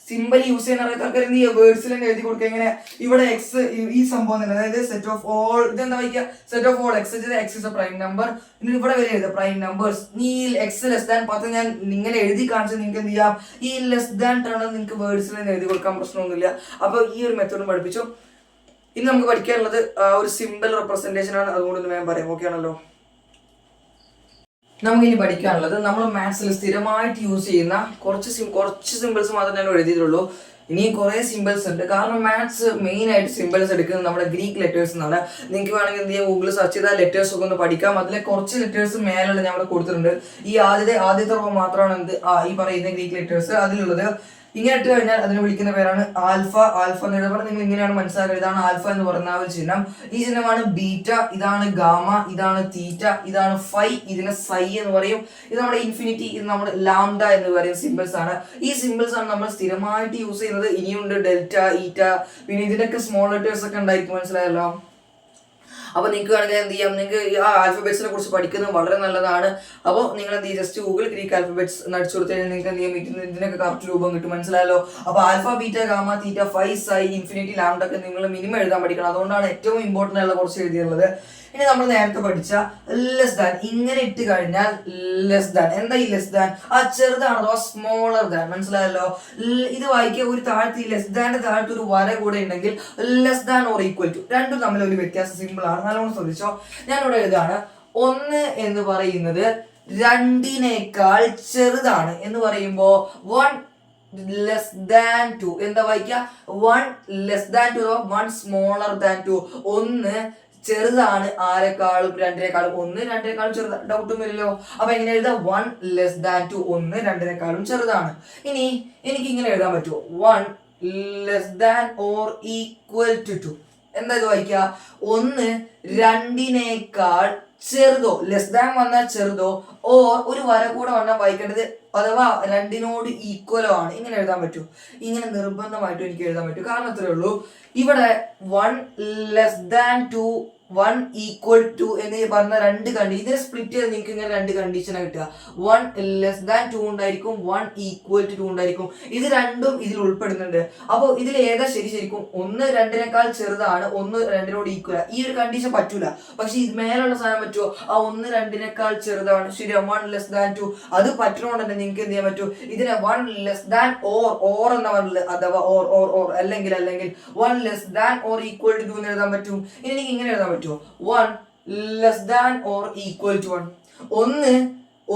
സിമ്പിൾ യൂസ് ചെയ്യുന്ന ആൾക്കാർക്ക് എന്ത് ചെയ്യുക? വേർഡ്സിൽ തന്നെ എഴുതി കൊടുക്കുക. എങ്ങനെ? ഇവിടെ എക്സ് ഈ സംഭവം തന്നെ, അതായത് സെറ്റ് ഓഫ് ഓൾ, ഇതെന്താ വായിക്കുക? Set of all X is a prime number. ഇനി ഇവിടെ വരെ എഴുതുക പ്രൈം നമ്പേഴ്സ്. ഈ എക്സ് ലെസ് ദാൻ 10 ഞാൻ ഇങ്ങനെ എഴുതി കാണിച്ചാൽ നിങ്ങൾക്ക് എന്ത് ചെയ്യാം? ഈ ലെസ് ദാൻ 10 നിങ്ങൾക്ക് വേർഡ്സിൽ തന്നെ എഴുതി കൊടുക്കാൻ പ്രശ്നമൊന്നുമില്ല. അപ്പൊ ഈ ഒരു മെത്തേഡും പഠിപ്പിച്ചു. ഇനി നമുക്ക് പഠിക്കാനുള്ളത് ഒരു സിമ്പിൾ റെപ്രസെന്റേഷൻ ആണ്. അതുകൊണ്ട് ഞാൻ പറയാം. ഓക്കെ ആണല്ലോ? നമുക്കിനി പഠിക്കാനുള്ളത് നമ്മൾ മാത്സിൽ സ്ഥിരമായിട്ട് യൂസ് ചെയ്യുന്ന കുറച്ച് സിമ്പിൾസ് മാത്രമേ ഞാൻ എഴുതിയിട്ടുള്ളൂ. ഇനി കുറേ സിമ്പിൾസ് ഉണ്ട്. കാരണം മാത്സ് മെയിൻ ആയിട്ട് സിമ്പിൾസ് എടുക്കുന്നത് നമ്മുടെ ഗ്രീക്ക് ലെറ്റേഴ്സ് എന്നാണ്. നിങ്ങൾക്ക് വേണമെങ്കിൽ എന്ത് ചെയ്യാം, ഗൂഗിൾ സെർച്ച് ചെയ്താൽ ലെറ്റേഴ്സ് ഒക്കെ ഒന്ന് പഠിക്കാം. അതിലെ കുറച്ച് ലെറ്റേഴ്സ് മേലുള്ള ഞാൻ ഇവിടെ കൊടുത്തിട്ടുണ്ട്. ഈ ആദ്യത്തെ റോ മാത്രമാണ് എന്ത് ഈ പറയുന്ന ഗ്രീക്ക് ലെറ്റേഴ്സ് അതിലുള്ളത്. ഇങ്ങനെ ഇട്ട് കഴിഞ്ഞാൽ അതിനെ വിളിക്കുന്ന പേരാണ് ആൽഫ. ആൽഫ എന്ന് എഴുതുമ്പോൾ നിങ്ങൾ ഇങ്ങനെയാണ് മനസ്സിലാക്കുക, ഇതാണ് ആൽഫ എന്ന് പറയുന്ന ഒരു ചിഹ്നം. ഈ ചിഹ്നമാണ് ബീറ്റ, ഇതാണ് ഗാമ, ഇതാണ് തീറ്റ, ഇതാണ് ഫൈ, ഇതിനെ സൈ എന്ന് പറയും. ഇത് നമ്മുടെ ഇൻഫിനിറ്റി, ഇത് നമ്മുടെ ലാംഡ എന്ന് പറയുന്ന സിമ്പിൾസ് ആണ്. ഈ സിമ്പിൾസ് ആണ് നമ്മൾ സ്ഥിരമായിട്ട് യൂസ് ചെയ്യുന്നത്. ഇനിയുണ്ട് ഡെൽറ്റ, ഈറ്റ, പിന്നെ ഇതിനൊക്കെ സ്മോൾ ലെറ്റേഴ്സ് ഒക്കെ ഉണ്ടായിരിക്കും, മനസ്സിലായല്ലോ. അപ്പോൾ നിങ്ങൾക്ക് വേണമെങ്കിൽ എന്ത് ചെയ്യാം, നിങ്ങൾക്ക് ആ ആൽഫബറ്റ്സിനെ കുറിച്ച് പഠിക്കുന്നത് വളരെ നല്ലതാണ്. അപ്പോൾ നിങ്ങൾ എന്ത് ചെയ്യും, ജസ്റ്റ് ഗൂഗിൾ ഗ്രീക്ക് ആൽഫബറ്റ്സ് നടിച്ചു കൊടുത്തു കഴിഞ്ഞാൽ നിങ്ങൾക്ക് എന്ത് ചെയ്യാം, ഇതിനൊക്കെ കറക്റ്റ് രൂപം കിട്ടും, മനസ്സിലായല്ലോ. അപ്പോൾ ആൽഫ, ബീറ്റ, ഗാമ, തീറ്റ, ഫൈ, സൈ, ഇൻഫിനിറ്റി, ലാംഡ ഒക്കെ നിങ്ങൾ മിനിമം എഴുതാൻ പഠിക്കണം. അതുകൊണ്ടാണ് ഏറ്റവും ഇമ്പോർട്ടൻ്റ് ആയിട്ടുള്ള കുറച്ച് എഴുതിയുള്ളത്. ഇനി നമ്മൾ നേരത്തെ പഠിച്ച ലെസ് ദാൻ ഇങ്ങനെ ഇട്ട് കഴിഞ്ഞാൽ ലെസ് ദാൻ, എന്താ ഈ ലെസ് ദാൻ? ആ ചെറുതാണ് അഥവാ സ്മോളർ ദാൻ, മനസ്സിലായല്ലോ. ഇത് വായിക്കുക, ഒരു താഴ്ത്തി ലെസ് ദാന്റെ താഴ്ത്തി ഒരു വര കൂടെ ഉണ്ടെങ്കിൽ less than or equal to, രണ്ടും തമ്മിൽ ഒരു വ്യത്യാസം. സിമ്പിൾ ആണ്, നല്ലോണം ശ്രദ്ധിച്ചോ. ഞാനിവിടെ എഴുതാണ് 1 എന്ന് പറയുന്നത് 2 ചെറുതാണ് എന്ന് പറയുമ്പോ 1 ലെസ് ദാൻ 2 എന്താ വായിക്കുക, 1 ലെസ് ദാൻ 2, 1 സ്മോളർ ദാൻ 2. 1 ചെറുതാണ് ആരെക്കാളും, 2 1 2 ചെറുതാണ്, ഡൗട്ടും വരില്ലോ. അപ്പൊ എങ്ങനെ എഴുതാം, 1 ലെസ് ദാൻ 2, 1 2 ചെറുതാണ്. ഇനി എനിക്ക് ഇങ്ങനെ എഴുതാൻ പറ്റുമോ, 1 less than or equal to 2. എന്താ ഇത് വായിക്കുക, 1 2 ചെറുതോ, ലെസ് ദാൻ വന്നാൽ ചെറുതോ, ഓർ ഒരു വര കൂടെ വന്നാൽ വായിക്കേണ്ടത് അഥവാ 2 ഈക്വലോ ആണ്. ഇങ്ങനെ എഴുതാൻ പറ്റൂ, ഇങ്ങനെ നിർബന്ധമായിട്ടും എനിക്ക് എഴുതാൻ പറ്റും. കാരണം അത്രേ ഉള്ളൂ, ഇവിടെ 1 ലെസ് ദാൻ 2 1 ഈക്വൽ ടു എന്ന് പറഞ്ഞ 2 കണ്ടീഷൻ, ഇതിനെ സ്പ്ലിറ്റ് ചെയ്ത് നിങ്ങൾക്ക് ഇങ്ങനെ 2 കണ്ടീഷനാണ് കിട്ടുക. 1 ലെസ് ദാൻ 2 ഉണ്ടായിരിക്കും, 1 ഈക്വൽ ടു 2 ഉണ്ടായിരിക്കും. ഇത് രണ്ടും ഇതിൽ ഉൾപ്പെടുന്നുണ്ട്. അപ്പോൾ ഇതിൽ ഏതാ ശരിക്കും, 1 2 ചെറുതാണ്, 1 2 ഈക്വൽ. ഈ ഒരു കണ്ടീഷൻ പറ്റൂല. പക്ഷെ ഇത് മേലുള്ള സാധനം പറ്റുമോ, ആ 1 2 ചെറുതാണ്, ശരിയാ, 1 ലെസ് ദാൻ 2 അത് പറ്റണോണ്ട് തന്നെ നിങ്ങൾക്ക് എന്ത് ചെയ്യാൻ പറ്റും, ഇതിനെ 1 ലെസ് ദാൻ ഓർ എന്ന പറഞ്ഞത് അഥവാ ഓർ അല്ലെങ്കിൽ 1 less than or equal to 2 എന്ന് എഴുതാൻ പറ്റും. ഇനി എനിക്ക് ഇങ്ങനെ എഴുതാൻ പറ്റും, 1 less than or equal to 1. 1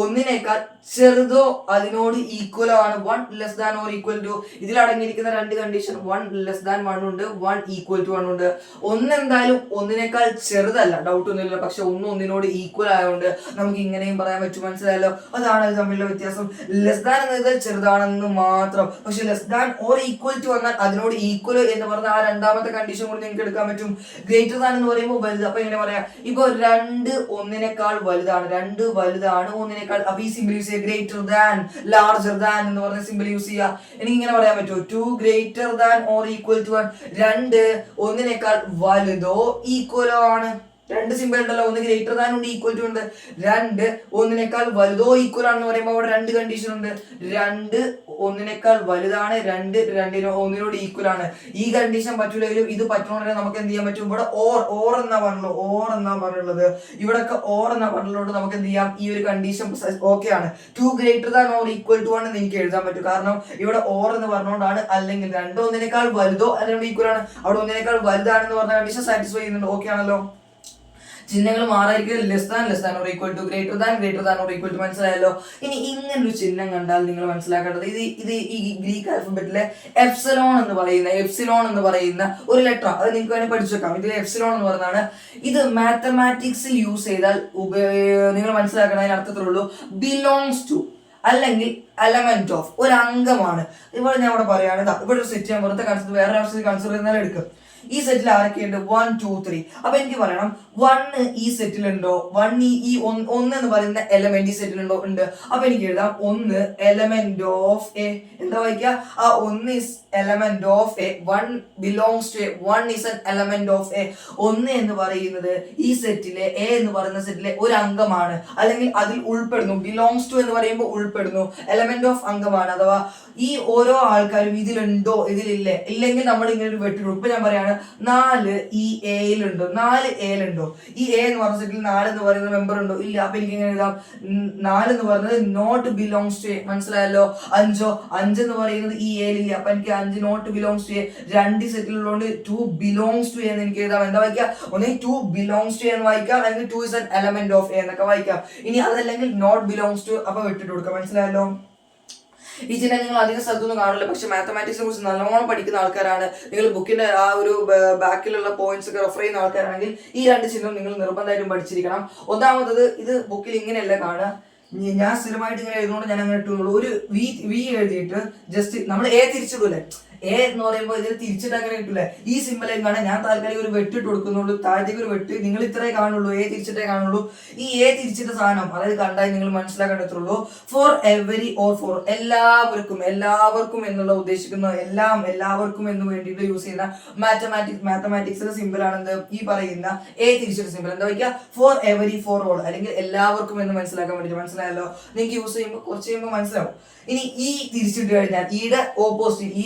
1 ചെറുതോ അതിനോട് ഈക്വലോ ആണ് 1 less than or equal to. ഇതിൽ അടങ്ങിയിരിക്കുന്ന 2 കണ്ടീഷൻ, 1 ലെസ് ദാൻ 1 ഉണ്ട്, 1 ഈക്വൽ ടു 1 ഉണ്ട്. 1 എന്തായാലും 1 ചെറുതല്ല, ഡൗട്ട് ഒന്നുമില്ല. പക്ഷെ 1 1 ഈക്വൽ ആയതുകൊണ്ട് നമുക്ക് ഇങ്ങനെയും പറയാൻ പറ്റും, മനസ്സിലായല്ലോ. അതാണ് ഇത് തമ്മിലുള്ള വ്യത്യാസം. ലെസ് ദാൻ എന്നത് ചെറുതാണെന്ന് മാത്രം. പക്ഷെ less than or equal to വന്നാൽ അതിനോട് ഈക്വൽ എന്ന് പറഞ്ഞ ആ രണ്ടാമത്തെ കണ്ടീഷൻ കൂടി നിങ്ങൾക്ക് എടുക്കാൻ പറ്റും. ഗ്രേറ്റർ ദാൻ എന്ന് പറയുമ്പോൾ വലുത്. അപ്പൊ എങ്ങനെ പറയാം, ഇപ്പൊ 2 1 വലുതാണ്, 2 വലുതാണ് 1. അപ്പൊ ഈ സിമ്പിൾ യൂസ് ചെയ്യുക, ഗ്രേറ്റർ ദാൻ ലാർജർ ദാൻ എന്ന് പറഞ്ഞ സിമ്പിൾ യൂസ് ചെയ്യുക. എനിക്ക് ഇങ്ങനെ പറയാൻ പറ്റുമോ, 2 greater than or equal to 1. 2 1 വലുതോ ഈക്വലോ ആണ്. 2 സിമ്പിൾ ഉണ്ടല്ലോ, 1 ഗ്രേറ്റർ ദാൻ ഉണ്ട്, ഈക്വൽ ടു ഉണ്ട്. 2 1 വലുതോ ഈക്വൽ ആണെന്ന് പറയുമ്പോൾ അവിടെ 2 കണ്ടീഷൻ ഉണ്ട്. 2 1 വലുതാണ്, 2 1 ഈക്വൽ ആണ്. ഈ കണ്ടീഷൻ പറ്റൂലെങ്കിലും ഇത് പറ്റണമെങ്കിൽ നമുക്ക് എന്ത് ചെയ്യാൻ പറ്റും, ഇവിടെ ഓർ എന്നാ പറഞ്ഞുള്ളത്. ഇവിടെ ഓർ എന്നാ പറഞ്ഞുള്ളത് നമുക്ക് എന്ത് ചെയ്യാം, ഈ ഒരു കണ്ടീഷൻ ഓക്കെ ആണ്. 2 greater than or equal to 1 എന്ന് എനിക്ക് എഴുതാൻ പറ്റും. കാരണം ഇവിടെ ഓർ എന്ന് പറഞ്ഞുകൊണ്ടാണ്. അല്ലെങ്കിൽ 2 1 വലുതോ അല്ലെങ്കിൽ ഈക്വൽ ആണ്, അവിടെ 1 വലുതാണെന്ന് പറഞ്ഞ കണ്ടീഷൻ സാറ്റിസ്ഫൈ ചെയ്യുന്നുണ്ട്. ഓക്കെ ആണല്ലോ. ചിഹ്നങ്ങൾ മാറായിരിക്കും, less than or equal to, greater than or equal to, മനസ്സിലായല്ലോ. ഇനി ഇങ്ങനൊരു ചിഹ്നം കണ്ടാൽ നിങ്ങൾ മനസ്സിലാക്കേണ്ടത്, ഇത് ഈ ഗ്രീക്ക് ആൽഫബറ്റിലെ എപ്സിലോൺ എന്ന് പറയുന്ന ഒരു ലെറ്റർ, അത് നിങ്ങൾക്ക് വേണമെങ്കിൽ പഠിച്ചു വെക്കാം. ഇതിൽ എപ്സിലോൺ എന്ന് പറയുന്നതാണ്. ഇത് മാത്തമാറ്റിക്സിൽ യൂസ് ചെയ്താൽ നിങ്ങൾ മനസ്സിലാക്കണം, അതിന് അർത്ഥത്തിലുള്ളൂ ബിലോങ്സ് ടു അല്ലെങ്കിൽ എലമെന്റ് ഓഫ്, ഒരു അംഗമാണ്. ഇവിടെ ഞാൻ ഇവിടെ പറയുകയാണ്, ഇവിടെ ഒരു സെറ്റ് ഞാൻ വെറുതെ വേറെ കൺസിഡർ ചെയ്യുന്നാൽ എടുക്കും. ഈ സെറ്റിൽ ആരൊക്കെയുണ്ട്, 1 2 3. അപ്പൊ എനിക്ക് പറയണം 1 ഈ സെറ്റിലുണ്ടോ, 1 ഈ 1 എന്ന് പറയുന്ന എലമെന്റ് ഈ സെറ്റിലുണ്ടോ, ഉണ്ട്. അപ്പൊ എനിക്ക് എഴുതാം 1 എലമെന്റ് ഓഫ് എ. എന്താ വായിക്കുക, ആ 1 is element of a, 1 belongs to a, 1 is an element of a. 1 എന്ന് പറയുന്നത് ഈ സെറ്റിലെ, എ എന്ന് പറയുന്ന സെറ്റിലെ ഒരു അംഗമാണ്, അല്ലെങ്കിൽ അതിൽ ഉൾപ്പെടുന്നു. ബിലോങ്സ് ടു എന്ന് പറയുമ്പോൾ ഉൾപ്പെടുന്നു, എലമെന്റ് ഓഫ് അംഗമാണ്. അഥവാ ഈ ഓരോ ആൾക്കാരും ഇതിലുണ്ടോ ഇതിലില്ലേ, ഇല്ലെങ്കിൽ നമ്മൾ ഇങ്ങനെ ഒരു വെട്ടിടും. ഇപ്പൊ ഞാൻ പറയാണ് 4 ഈ എയിലുണ്ടോ, 4 എയിലുണ്ടോ. ഈ എ എന്ന് പറഞ്ഞ സെറ്റിൽ 4 എന്ന് പറയുന്ന മെമ്പർ ഉണ്ടോ, ഇല്ല. അപ്പൊ എനിക്ക് ഇങ്ങനെ എഴുതാം, 4 എന്ന് പറയുന്നത് നോട്ട് ബിലോങ്സ് ടു എ, മനസ്സിലായല്ലോ. 5 എന്ന് പറയുന്നത് ഈ എയിലില്ല, അപ്പൊ എനിക്ക് 5 നോട്ട് ബിലോങ്സ് ടു എ. 2 സെറ്റിലുള്ളതുകൊണ്ട് 2 ബിലോങ്സ് ടു എ എന്ന് എനിക്ക് എഴുതാം. എന്താ വായിക്കാം, ഒന്നേ 2 ബിലോങ്സ് ടു എന്ന് വായിക്കാം, അല്ലെങ്കിൽ 2 is an element of a എന്നൊക്കെ വായിക്കാം. ഇനി അതല്ലെങ്കിൽ നോട്ട് ബിലോങ്സ് ടു, അപ്പൊ വിട്ടിട്ട് കൊടുക്കാം, മനസ്സിലായല്ലോ. ഈ ചിഹ്നം നിങ്ങൾ അധികം സ്ഥലത്തൊന്നും കാണില്ല, പക്ഷെ മാത്തമാറ്റിക്സിനെ കുറിച്ച് നല്ലോണം പഠിക്കുന്ന ആൾക്കാരാണ്, നിങ്ങൾ ബുക്കിന്റെ ആ ഒരു ബാക്കിലുള്ള പോയിന്റ്സ് ഒക്കെ റെഫർ ചെയ്യുന്ന ആൾക്കാരാണെങ്കിൽ ഈ രണ്ട് ചിഹ്നം നിങ്ങൾ നിർബന്ധമായിട്ടും പഠിച്ചിരിക്കണം. ഒന്നാമത്തത്, ഇത് ബുക്കിൽ ഇങ്ങനെയല്ല കാണുക, ഞാൻ സ്ഥിരമായിട്ട് ഇങ്ങനെ എഴുതുകൊണ്ട് ഞാൻ അങ്ങനെ ഇട്ടുള്ളൂ. ഒരു വി എഴുതിയിട്ട് ജസ്റ്റ് നമ്മൾ എ തിരിച്ചിടൂലേ, എ എന്ന് പറയുമ്പോൾ ഇതിൽ തിരിച്ചിട്ട് അങ്ങനെ കിട്ടൂലേ, ഈ സിമ്പിളേയും കാണാൻ ഞാൻ താൽക്കാലിക ഒരു വെട്ടിട്ട് കൊടുക്കുന്നുള്ളൂ, താഴത്തേക്ക് ഒരു വെട്ട്, നിങ്ങൾ ഇത്രേ കാണുള്ളൂ, എ തിരിച്ചിട്ടേ കാണുള്ളൂ. ഈ എ തിരിച്ചിട്ട സാധനം അതായത് കണ്ടാൽ നിങ്ങൾ മനസ്സിലാക്കേണ്ടതുള്ളൂ. ഫോർ എവരി ഓർ ഫോർ എല്ലാവർക്കും എന്നുള്ള ഉദ്ദേശിക്കുന്ന എല്ലാവർക്കും എന്ന് വേണ്ടിയിട്ട് യൂസ് ചെയ്യുന്ന മാത്തമാറ്റിക്സിലെ സിമ്പിൾ ആണെന്ത്, ഈ പറയുന്ന എ തിരിച്ചിട്ട സിമ്പിൾ. എന്താ വയ്ക്കുക, ഫോർ എവരി ഫോർ ഓൾ, അല്ലെങ്കിൽ എല്ലാവർക്കും എന്ന് മനസ്സിലാക്കാൻ വേണ്ടിയിട്ട്. മനസ്സിലായല്ലോ, നിങ്ങൾക്ക് യൂസ് ചെയ്യുമ്പോൾ കുറച്ച് കഴിയുമ്പോൾ മനസ്സിലാവും. ഇനി ഈ തിരിച്ചിട്ട് കഴിഞ്ഞാൽ ഈയുടെ ഓപ്പോസിറ്റ്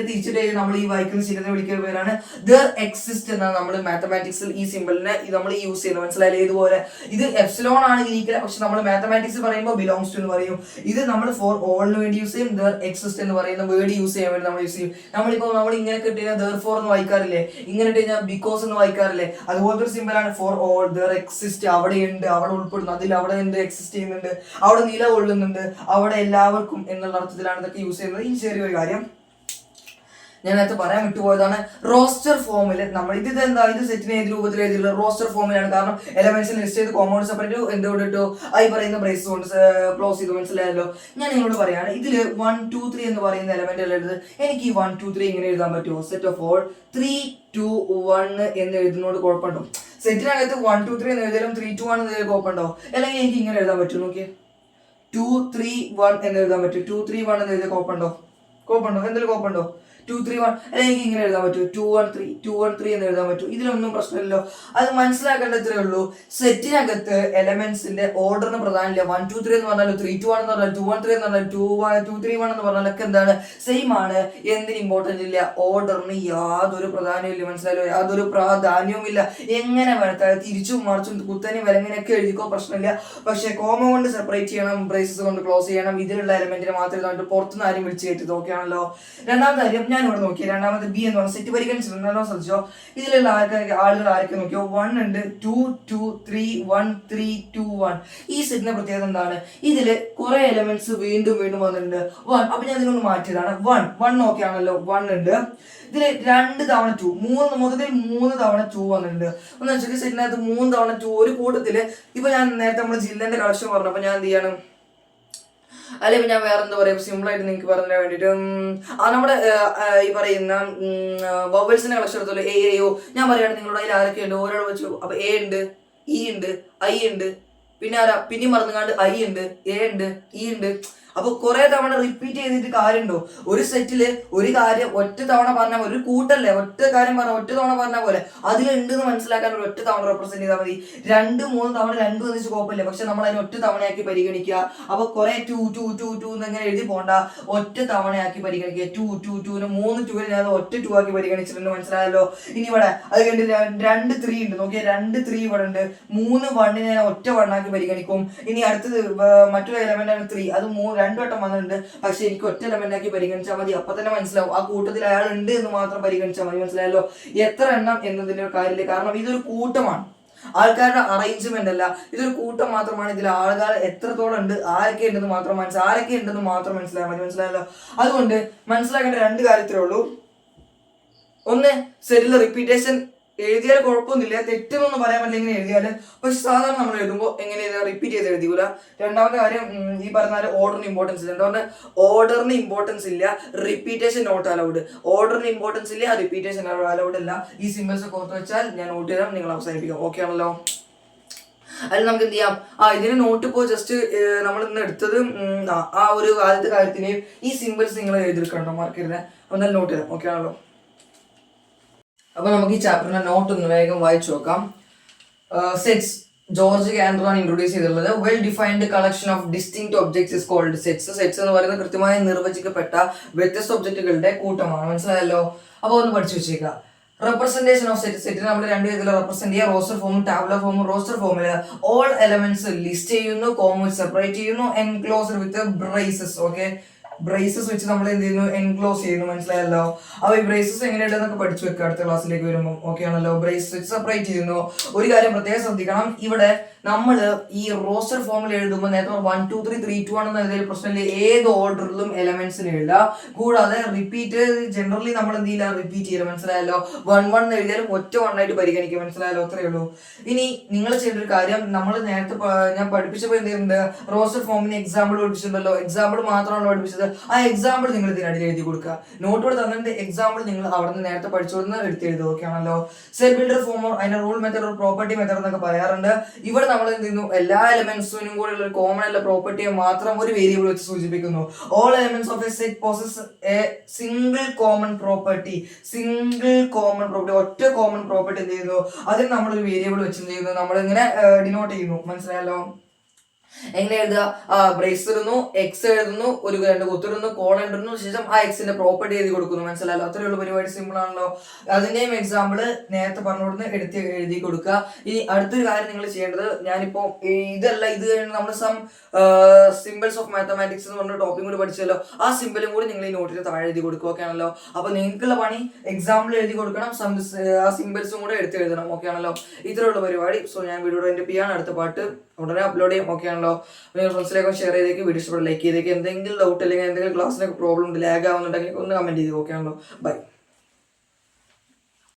തിരിച്ചിട്ട് കഴിഞ്ഞാൽ നമ്മൾ ഈ വായിക്കുന്ന ചിഹ്നത്തെ വിളിക്കുന്ന പേരാണ് ദർ എക്സിസ്റ്റ് എന്നാണ് നമ്മൾ മാത്തമാറ്റിക്സിൽ ഈ സിമ്പിളിനെ നമ്മൾ യൂസ് ചെയ്യുന്നത്. മനസ്സിലായാലും ഇതുപോലെ ഇത് എപ്സിലോൺ ആണ് ഇരിക്കുക, പക്ഷെ നമ്മൾ മാത്തമാറ്റിക്സ് പറയുമ്പോൾ ബിലോങ്സ് ടു എന്ന് പറയും. ഇത് നമ്മൾ ഫോർ ഓളിന് വേണ്ടി യൂസ് ചെയ്യും, ദർ എക്സിസ്റ്റ് എന്ന് പറയുന്ന വേർഡ് യൂസ് ചെയ്യാൻ വേണ്ടി നമ്മൾ യൂസ് ചെയ്യും. നമ്മൾ ഇങ്ങനെ കിട്ടിയാൽ ദർ ഫോർ എന്ന് വായിക്കാറില്ലേ, ഇങ്ങനെ ഇട്ട് കഴിഞ്ഞാൽ ബിക്കോസ് എന്ന് വായിക്കാറില്ലേ, അതുപോലത്തെ ഒരു സിമ്പിൾ ആണ് ഫോർ ഓൾ. ദർ എക്സിസ്റ്റ്, അവിടെയുണ്ട്, അവിടെ ഉൾപ്പെടുന്നു, അതിൽ അവിടെ എന്ത് എക്സിസ്റ്റ് ചെയ്യുന്നുണ്ട്, അവിടെ നിലകൊള്ളുന്നുണ്ട്, അവിടെ എല്ലാവർക്കും എന്നുള്ള അർത്ഥത്തിലാണ് ഇതൊക്കെ യൂസ് ചെയ്യുന്നത്. ഈ ചെറിയൊരു കാര്യം ഞാൻ നേരത്തെ പറയാൻ വിട്ടുപോയതാണ്. റോസ്റ്റർ ഫോമിൽ നമ്മൾ ഇത് സെറ്റിന് ഏത് രൂപത്തിൽ എഴുതിയുള്ള റോസ്റ്റർ ഫോമിലാണ്. കാരണം എലമെന്റ്സ് ലിസ്റ്റ് ചെയ്ത് കോമ്പൗണ്ട് സെപ്പറേറ്റ് എന്തുകൊണ്ടിട്ടോ ഈ പറയുന്ന ബ്രേസ് കൊണ്ട് ക്ലോസ് ചെയ്തു. മനസ്സിലായല്ലോ, ഞാൻ നിങ്ങളോട് പറയാണ്, ഇതിൽ 1 2 3 എന്ന് പറയുന്ന എലമെന്റ് എഴുതുന്നത് എനിക്ക് ഈ 1 2 3 ഇങ്ങനെ എഴുതാൻ പറ്റുമോ? സെറ്റ് ഓഫ് ഓൾ 3 2 1 എന്ന് എഴുതുന്നോട് കുഴപ്പമുണ്ടോ? സെറ്റിനകത്ത് 1 2 3 എന്ന് എഴുതിയാലും 3 2 1 എന്ന് എഴുതിയാൽ കുഴപ്പമുണ്ടോ? അല്ലെങ്കിൽ എനിക്ക് ഇങ്ങനെ എഴുതാൻ പറ്റും, നോക്കിയേ 2 3 1 എന്ന് എഴുതാൻ പറ്റും. 2 3 1 എന്ന് എഴുതിയാൽ കുഴപ്പമുണ്ടോ? എന്തെങ്കിലും കുഴപ്പമുണ്ടോ? 2 3 1 അല്ലെങ്കിൽ എനിക്ക് ഇങ്ങനെ എഴുതാൻ പറ്റും, 2 1 3 എന്ന് എഴുതാൻ പറ്റും. ഇതിലൊന്നും പ്രശ്നമില്ലല്ലോ. അത് മനസ്സിലാക്കേണ്ടത്രേ ഉള്ളൂ. സെറ്റിനകത്ത് എലമെന്റ്സിന്റെ ഓർഡറിന് പ്രാധാന്യമില്ല. 1 2 3 എന്ന് പറഞ്ഞാലും 3 2 1 എന്ന് പറഞ്ഞാലും 2 1 3 എന്ന് പറഞ്ഞാലും 2 3 1 എന്ന് പറഞ്ഞാലൊക്കെ എന്താണ്, സെയിം ആണ്. എന്തിന് ഇമ്പോർട്ടൻസ് ഇല്ല, ഓർഡറിന് യാതൊരു പ്രാധാന്യമില്ല. മനസ്സിലായല്ലോ, യാതൊരു പ്രാധാന്യവും ഇല്ല. എങ്ങനെ വേണം തിരിച്ചും മറിച്ചും കുത്തനെ വരങ്ങനെയൊക്കെ എഴുതിക്കോ, പ്രശ്നമില്ല. പക്ഷെ കോമ കൊണ്ട് സെപ്പറേറ്റ് ചെയ്യണം, ബ്രേസസ് കൊണ്ട് ക്ലോസ് ചെയ്യണം. ഇതിലുള്ള എലമെന്റിനെ മാത്രമേ ഇതായിട്ട് പുറത്തുനിന്ന് ആരും വിളിച്ച് കയറ്റി നോക്കിയാണല്ലോ. രണ്ടാമത്തെ കാര്യം ഞാൻ ഇവിടെ നോക്കി, രണ്ടാമത്തെ ബി എന്ന് പറഞ്ഞ സെറ്റ് പരിഗണിച്ചിട്ടുണ്ടോ ശ്രദ്ധിച്ചോ. ഇതിലുള്ള ആളുകൾ ആരൊക്കെ നോക്കിയോ, 1 ഉണ്ട്, 2 2 3 1 3 2 1. ഈ സെറ്റിന്റെ പ്രത്യേകത എന്താണ്, ഇതില് കുറെ എലമെന്റ്സ് വീണ്ടും വന്നിട്ടുണ്ട്. 1 അപ്പൊ ഞാൻ ഇതിനൊന്ന് മാറ്റിയതാണ്. 1 നോക്കിയാണല്ലോ, 1 ഉണ്ട്. ഇതില് 2 തവണ 2 മൊത്തത്തിൽ 3 തവണ 2 വന്നിട്ടുണ്ട്. എന്ന് വെച്ചാൽ സെറ്റിനകത്ത് 3 തവണ 2 ഒരു കൂട്ടത്തില്. ഇപ്പൊ ഞാൻ നേരത്തെ നമ്മൾ ജില്ലന്റെ കളക്ഷൻ പറഞ്ഞു, അപ്പൊ ഞാൻ എന്ത് ചെയ്യാണ്, അല്ലെങ്കിൽ ഞാൻ വേറെ എന്താ പറയുക, സിമ്പിൾ ആയിട്ട് നിങ്ങൾക്ക് പറഞ്ഞു വേണ്ടിയിട്ട് നമ്മുടെ ഈ പറയുന്ന വവൽസിന്റെ കളക്ഷൻ എടുത്തല്ലോ, എ ഓ. ഞാൻ പറയുകയാണ് നിങ്ങളുടെ അതിൽ ആരൊക്കെ ഉണ്ട്, ഒരാൾ വെച്ചു. അപ്പൊ എ ഉണ്ട്, ഇ ഉണ്ട്, ഐ ഉണ്ട്, പിന്നെ പിന്നെയും മറന്നുകാണ്ട് ഐ ഉണ്ട്, എ ഉണ്ട്, ഇ ഉണ്ട്. അപ്പൊ കുറെ തവണ റിപ്പീറ്റ് ചെയ്തിട്ട് കാര്യമുണ്ടോ? ഒരു സെറ്റില് ഒരു കാര്യം ഒറ്റ തവണ പറഞ്ഞാൽ പോലെ, ഒരു കൂട്ടല്ലേ, ഒറ്റ കാര്യം പറഞ്ഞാൽ ഒറ്റ തവണ പറഞ്ഞ പോലെ അതിലുണ്ടെന്ന് മനസ്സിലാക്കാൻ ഒരു ഒറ്റ തവണ റെപ്രസെന്റ് ചെയ്താൽ മതി. 2 3 തവണ 2 വെച്ച് കുഴപ്പമില്ല, പക്ഷെ നമ്മൾ അതിന് ഒറ്റ തവണയാക്കി പരിഗണിക്കുക. അപ്പൊ കുറെ 2 2 2 2 എന്നിങ്ങനെ എഴുതി പോണ്ട, ഒറ്റ തവണയാക്കി പരിഗണിക്കുക. 2 2 2 3 2 ഞാൻ ഒറ്റ 2 ആക്കി പരിഗണിച്ചിട്ടുണ്ട്. മനസ്സിലായല്ലോ. ഇനി ഇവിടെ അത് കണ്ട് 2 3 ഉണ്ട്, നോക്കിയാൽ 2 3 ഇവിടെ ഉണ്ട്. 3 1 ഞാൻ ഒറ്റ 1 ആക്കി പരിഗണിക്കും. ഇനി അടുത്തത് മറ്റൊരു എലമെന്റ് ആണ് 3, അത് 2 വട്ടം വന്നിട്ടുണ്ട്, പക്ഷെ എനിക്ക് ഒറ്റ എലമെന്റ് ആക്കി പരിഗണിച്ചാൽ മതി. അപ്പൊ തന്നെ മനസ്സിലാവും ആ കൂട്ടത്തിൽ അയാൾ ഉണ്ട് എന്ന് മാത്രം പരിഗണിച്ചാൽ മതി. മനസ്സിലായല്ലോ, എത്ര എണ്ണം എന്നതിന്റെ കാര്യമില്ല. കാരണം ഇതൊരു കൂട്ടമാണ്, ആൾക്കാരുടെ അറേഞ്ച്മെന്റ് അല്ല, ഇതൊരു കൂട്ടം മാത്രമാണ്. ഇതിൽ ആളുകൾ എത്രത്തോളം ഉണ്ട്, ആരൊക്കെ ഉണ്ടെന്ന് മാത്രം മനസ്സിലായാൽ മതി. മനസ്സിലായല്ലോ. അതുകൊണ്ട് മനസ്സിലാക്കേണ്ട 2 കാര്യത്തിലേ ഉള്ളൂ. ഒന്ന്, സെറ്റിലെ റിപ്പീറ്റേഷൻ എഴുതിയാൽ കുഴപ്പമൊന്നുമില്ല, തെറ്റെന്നൊന്നും പറയാൻ പറ്റില്ല ഇങ്ങനെ എഴുതിയാൽ. പക്ഷെ സാധാരണ നമ്മൾ എഴുതുമ്പോൾ എങ്ങനെ റിപ്പീറ്റ് ചെയ്ത് എഴുതിക്കൂല. രണ്ടാമത്തെ കാര്യം, ഈ പറഞ്ഞാൽ ഓർഡറിന് ഇമ്പോർട്ടൻസ് ഇല്ല. എന്തുകൊണ്ട് ഓർഡറിന് ഇമ്പോർട്ടൻസ് ഇല്ല, റിപ്പീറ്റേഷൻ നോട്ട് അലൗഡ്. ഓർഡറിന് ഇമ്പോർട്ടൻസ് ഇല്ല, റിപ്പീറ്റേഷൻ അലൗഡ് അല്ല. ഈ സിമ്പിൾസ് ഒക്കെ ഓർത്ത് വെച്ചാൽ ഞാൻ നോട്ട് ചെയ്താൽ നിങ്ങൾ അവസാനിപ്പിക്കാം. ഓക്കെ ആണല്ലോ. അതിൽ നമുക്ക് എന്ത് ചെയ്യാം, ഇതിന് നോട്ട് ഇപ്പോൾ ജസ്റ്റ് നമ്മൾ ഇന്ന് എടുത്തത് ആ ഒരു ആദ്യത്തെ കാര്യത്തിനെയും ഈ സിമ്പിൾസ് നിങ്ങൾ എഴുതിയെടുക്കണ്ടോ, മാർക്കരുത്. എന്നാലും നോട്ട് ചെയ്താൽ ഓക്കെ ആണല്ലോ. അപ്പൊ നമുക്ക് ഈ ചാപ്റ്ററിന്റെ നോട്ട് ഒന്ന് വേഗം വായിച്ചു നോക്കാം. സെറ്റ്സ്, ജോർജ് കാൻഡറാണ് ഇൻട്രൊഡ്യൂസ് ചെയ്തിട്ടുള്ളത്. Well defined collection of distinct objects is called sets. Sets എന്ന് പറയുന്നത് കൃത്യമായി നിർവചിക്കപ്പെട്ട വ്യത്യസ്ത ഒബ്ജക്റ്റുകളുടെ കൂട്ടമാണ്. മനസ്സിലായല്ലോ. അപ്പോൾ ഒന്ന് പഠിച്ചു വെച്ചേക്കാം. റെപ്രസെന്റേഷൻ ഓഫ് സെറ്റ്, സെറ്റിന് നമ്മൾ 2 വിധത്തിൽ റെപ്രസെന്റ് ചെയ്യുക, റോസ്റ്റർ ഫോമും ടാബുലർ ഫോമും. റോസ്റ്റർ ഫോമിൽ ഓൾ എലമെന്റ്സ് ലിസ്റ്റ് ചെയ്യുന്നു, കോമ സെപ്പറേറ്റ് ചെയ്യുന്നു, എൻക്ലോസ്ഡ് വിത്ത് ബ്രേസസ്. ഓക്കെ, ബ്രേസസ് വെച്ച് നമ്മൾ എന്ത് ചെയ്യുന്നു, എൻക്ലോസ് ചെയ്യുന്നു. മനസ്സിലായല്ലോ? അപ്പൊ ഈ ബ്രേസസ് എങ്ങനെയുണ്ടെന്നൊക്കെ പഠിച്ചു വെക്കുക അടുത്ത ക്ലാസ്സിലേക്ക് വരുമ്പോൾ. ഓക്കെ ആണല്ലോ? ബ്രേസസ് വെച്ച് സെപ്പറേറ്റ് ചെയ്യുന്നു. ഒരു കാര്യം പ്രത്യേകം ശ്രദ്ധിക്കണം, ഇവിടെ നമ്മൾ ഈ റോസ്റ്റർ ഫോമിൽ എഴുതുമ്പോൾ നേരത്തെ 1 2 3 3 2 ആണെന്ന് എഴുതിയ പ്രശ്നമില്ല. ഏത് ഓർഡറിലും എലമെന്റ്സിന് എഴുതുക. കൂടാതെ റിപ്പീറ്റ് ജനറലി നമ്മൾ എന്ത് ചെയ്യില്ല, റിപ്പീറ്റ് ചെയ്യില്ല. മനസ്സിലായല്ലോ? 1 1 എഴുതിയാലും ഒറ്റ 1 ആയിട്ട് പരിഗണിക്കുക. മനസ്സിലായല്ലോ? അത്രയേ ഉള്ളൂ. ഇനി നിങ്ങൾ ചെയ്യേണ്ട ഒരു കാര്യം, നമ്മൾ നേരത്തെ ഞാൻ പഠിപ്പിച്ചപ്പോൾ എന്ത് ചെയ്യുന്നുണ്ട്, റോസ്റ്റർ ഫോമിന് എക്സാമ്പിൾ പഠിപ്പിച്ചിട്ടുണ്ടല്ലോ. എക്സാമ്പിൾ മാത്രമാണ് പഠിപ്പിച്ചത്. ആ എക്സാമ്പിൾ നിങ്ങൾ ഇതിനടിയിൽ എഴുതി കൊടുക്കുക. നോട്ടോട് തന്നിട്ട് എക്സാമ്പിൾ നിങ്ങൾ അവിടെ നിന്ന് നേരത്തെ പഠിച്ചോടുന്ന് എടുത്ത് എഴുതുക. ഓക്കെ ആണല്ലോ? സെൽ ബിൽഡർ ഫോമോ അതിന്റെ റൂൾ മെത്തേഡ്, പ്രോപ്പർട്ടി മെത്തേഡ് എന്നൊക്കെ പറയാറുണ്ട്. ഇവിടെ നമ്മൾ എന്ത് ചെയ്യുന്നു, എല്ലാ എലമെന്റ്സിനും കൂടെ ഉള്ള ഒരു കോമൺ ആയിട്ടുള്ള പ്രോപ്പർട്ടിയെ മാത്രം ഒരു വേരിയബിൾ വെച്ച് സൂചിപ്പിക്കുന്നു. All elements of A set poses A single common property. Single common property, ഒറ്റ കോമൺ പ്രോപ്പർട്ടി എന്ത് ചെയ്യുന്നു, അതിന് നമ്മളൊരു വേരിയബിൾ വെച്ച് എന്ത് ചെയ്യുന്നു, നമ്മൾ ഇങ്ങനെ ഡിനോട്ട് ചെയ്യുന്നു. മനസ്സിലായല്ലോ? എങ്ങനെ എഴുതുക, ബ്രേസ് ഇടുന്നു, എക്സ് എഴുതുന്നു, ഒരു രണ്ട് കുത്തിടുന്നു, കോളൻ ഇടുന്നു, ശേഷം ആ എക്സിന്റെ പ്രോപ്പർട്ടി എഴുതി കൊടുക്കുന്നു. മനസ്സിലായല്ലോ? അത്രയുള്ള പരിപാടി സിമ്പിൾ ആണല്ലോ. അതിന്റെയും എക്സാമ്പിള് നേരത്തെ പറഞ്ഞുകൊടുന്ന് എഴുതി കൊടുക്കുക. ഇനി അടുത്തൊരു കാര്യം നിങ്ങൾ ചെയ്യേണ്ടത്, ഞാനിപ്പോ ഇതല്ല, ഇത് കഴിഞ്ഞ് നമ്മൾ സം സിമ്പിൾസ് ഓഫ് മാത്തമാറ്റിക്സ് എന്ന് പറഞ്ഞ ടോപ്പിക് കൂടി പഠിച്ചല്ലോ. ആ സിമ്പിളും കൂടി നിങ്ങൾ ഈ നോട്ടിൽ താഴെ എഴുതി കൊടുക്കുക. ഓക്കെ ആണല്ലോ? അപ്പൊ നിങ്ങൾക്കുള്ള പണി എക്സാമ്പിൾ എഴുതി കൊടുക്കണം, ആ സിമ്പിൾസും കൂടെ എടുത്ത് എഴുതണം. ഓക്കെ ആണല്ലോ? ഇത്രയുള്ള പരിപാടി. സോ ഞാൻ വീഡിയോ എൻ്റെ ചെയ്യാണ്. അടുത്ത പാട്ട് ഉടനെ അപ്ലോഡ് ചെയ്യും. ഓക്കെ ആണല്ലോ? നിങ്ങൾ ഫ്രണ്ട്സിലേക്കും ഷെയർ ചെയ്തേക്ക്, വീഡിയോസ് ലൈക്ക് ചെയ്തേക്ക്. എന്തെങ്കിലും ഡൗട്ട് അല്ലെങ്കിൽ എന്തെങ്കിലും ക്ലാസ്സിനൊക്കെ പ്രോബ്ലം ലാഗ് ആവുന്നുണ്ടെങ്കിൽ ഒന്ന് കമന്റ് ചെയ്തു. ഓക്കെ ആണല്ലോ? ബൈ.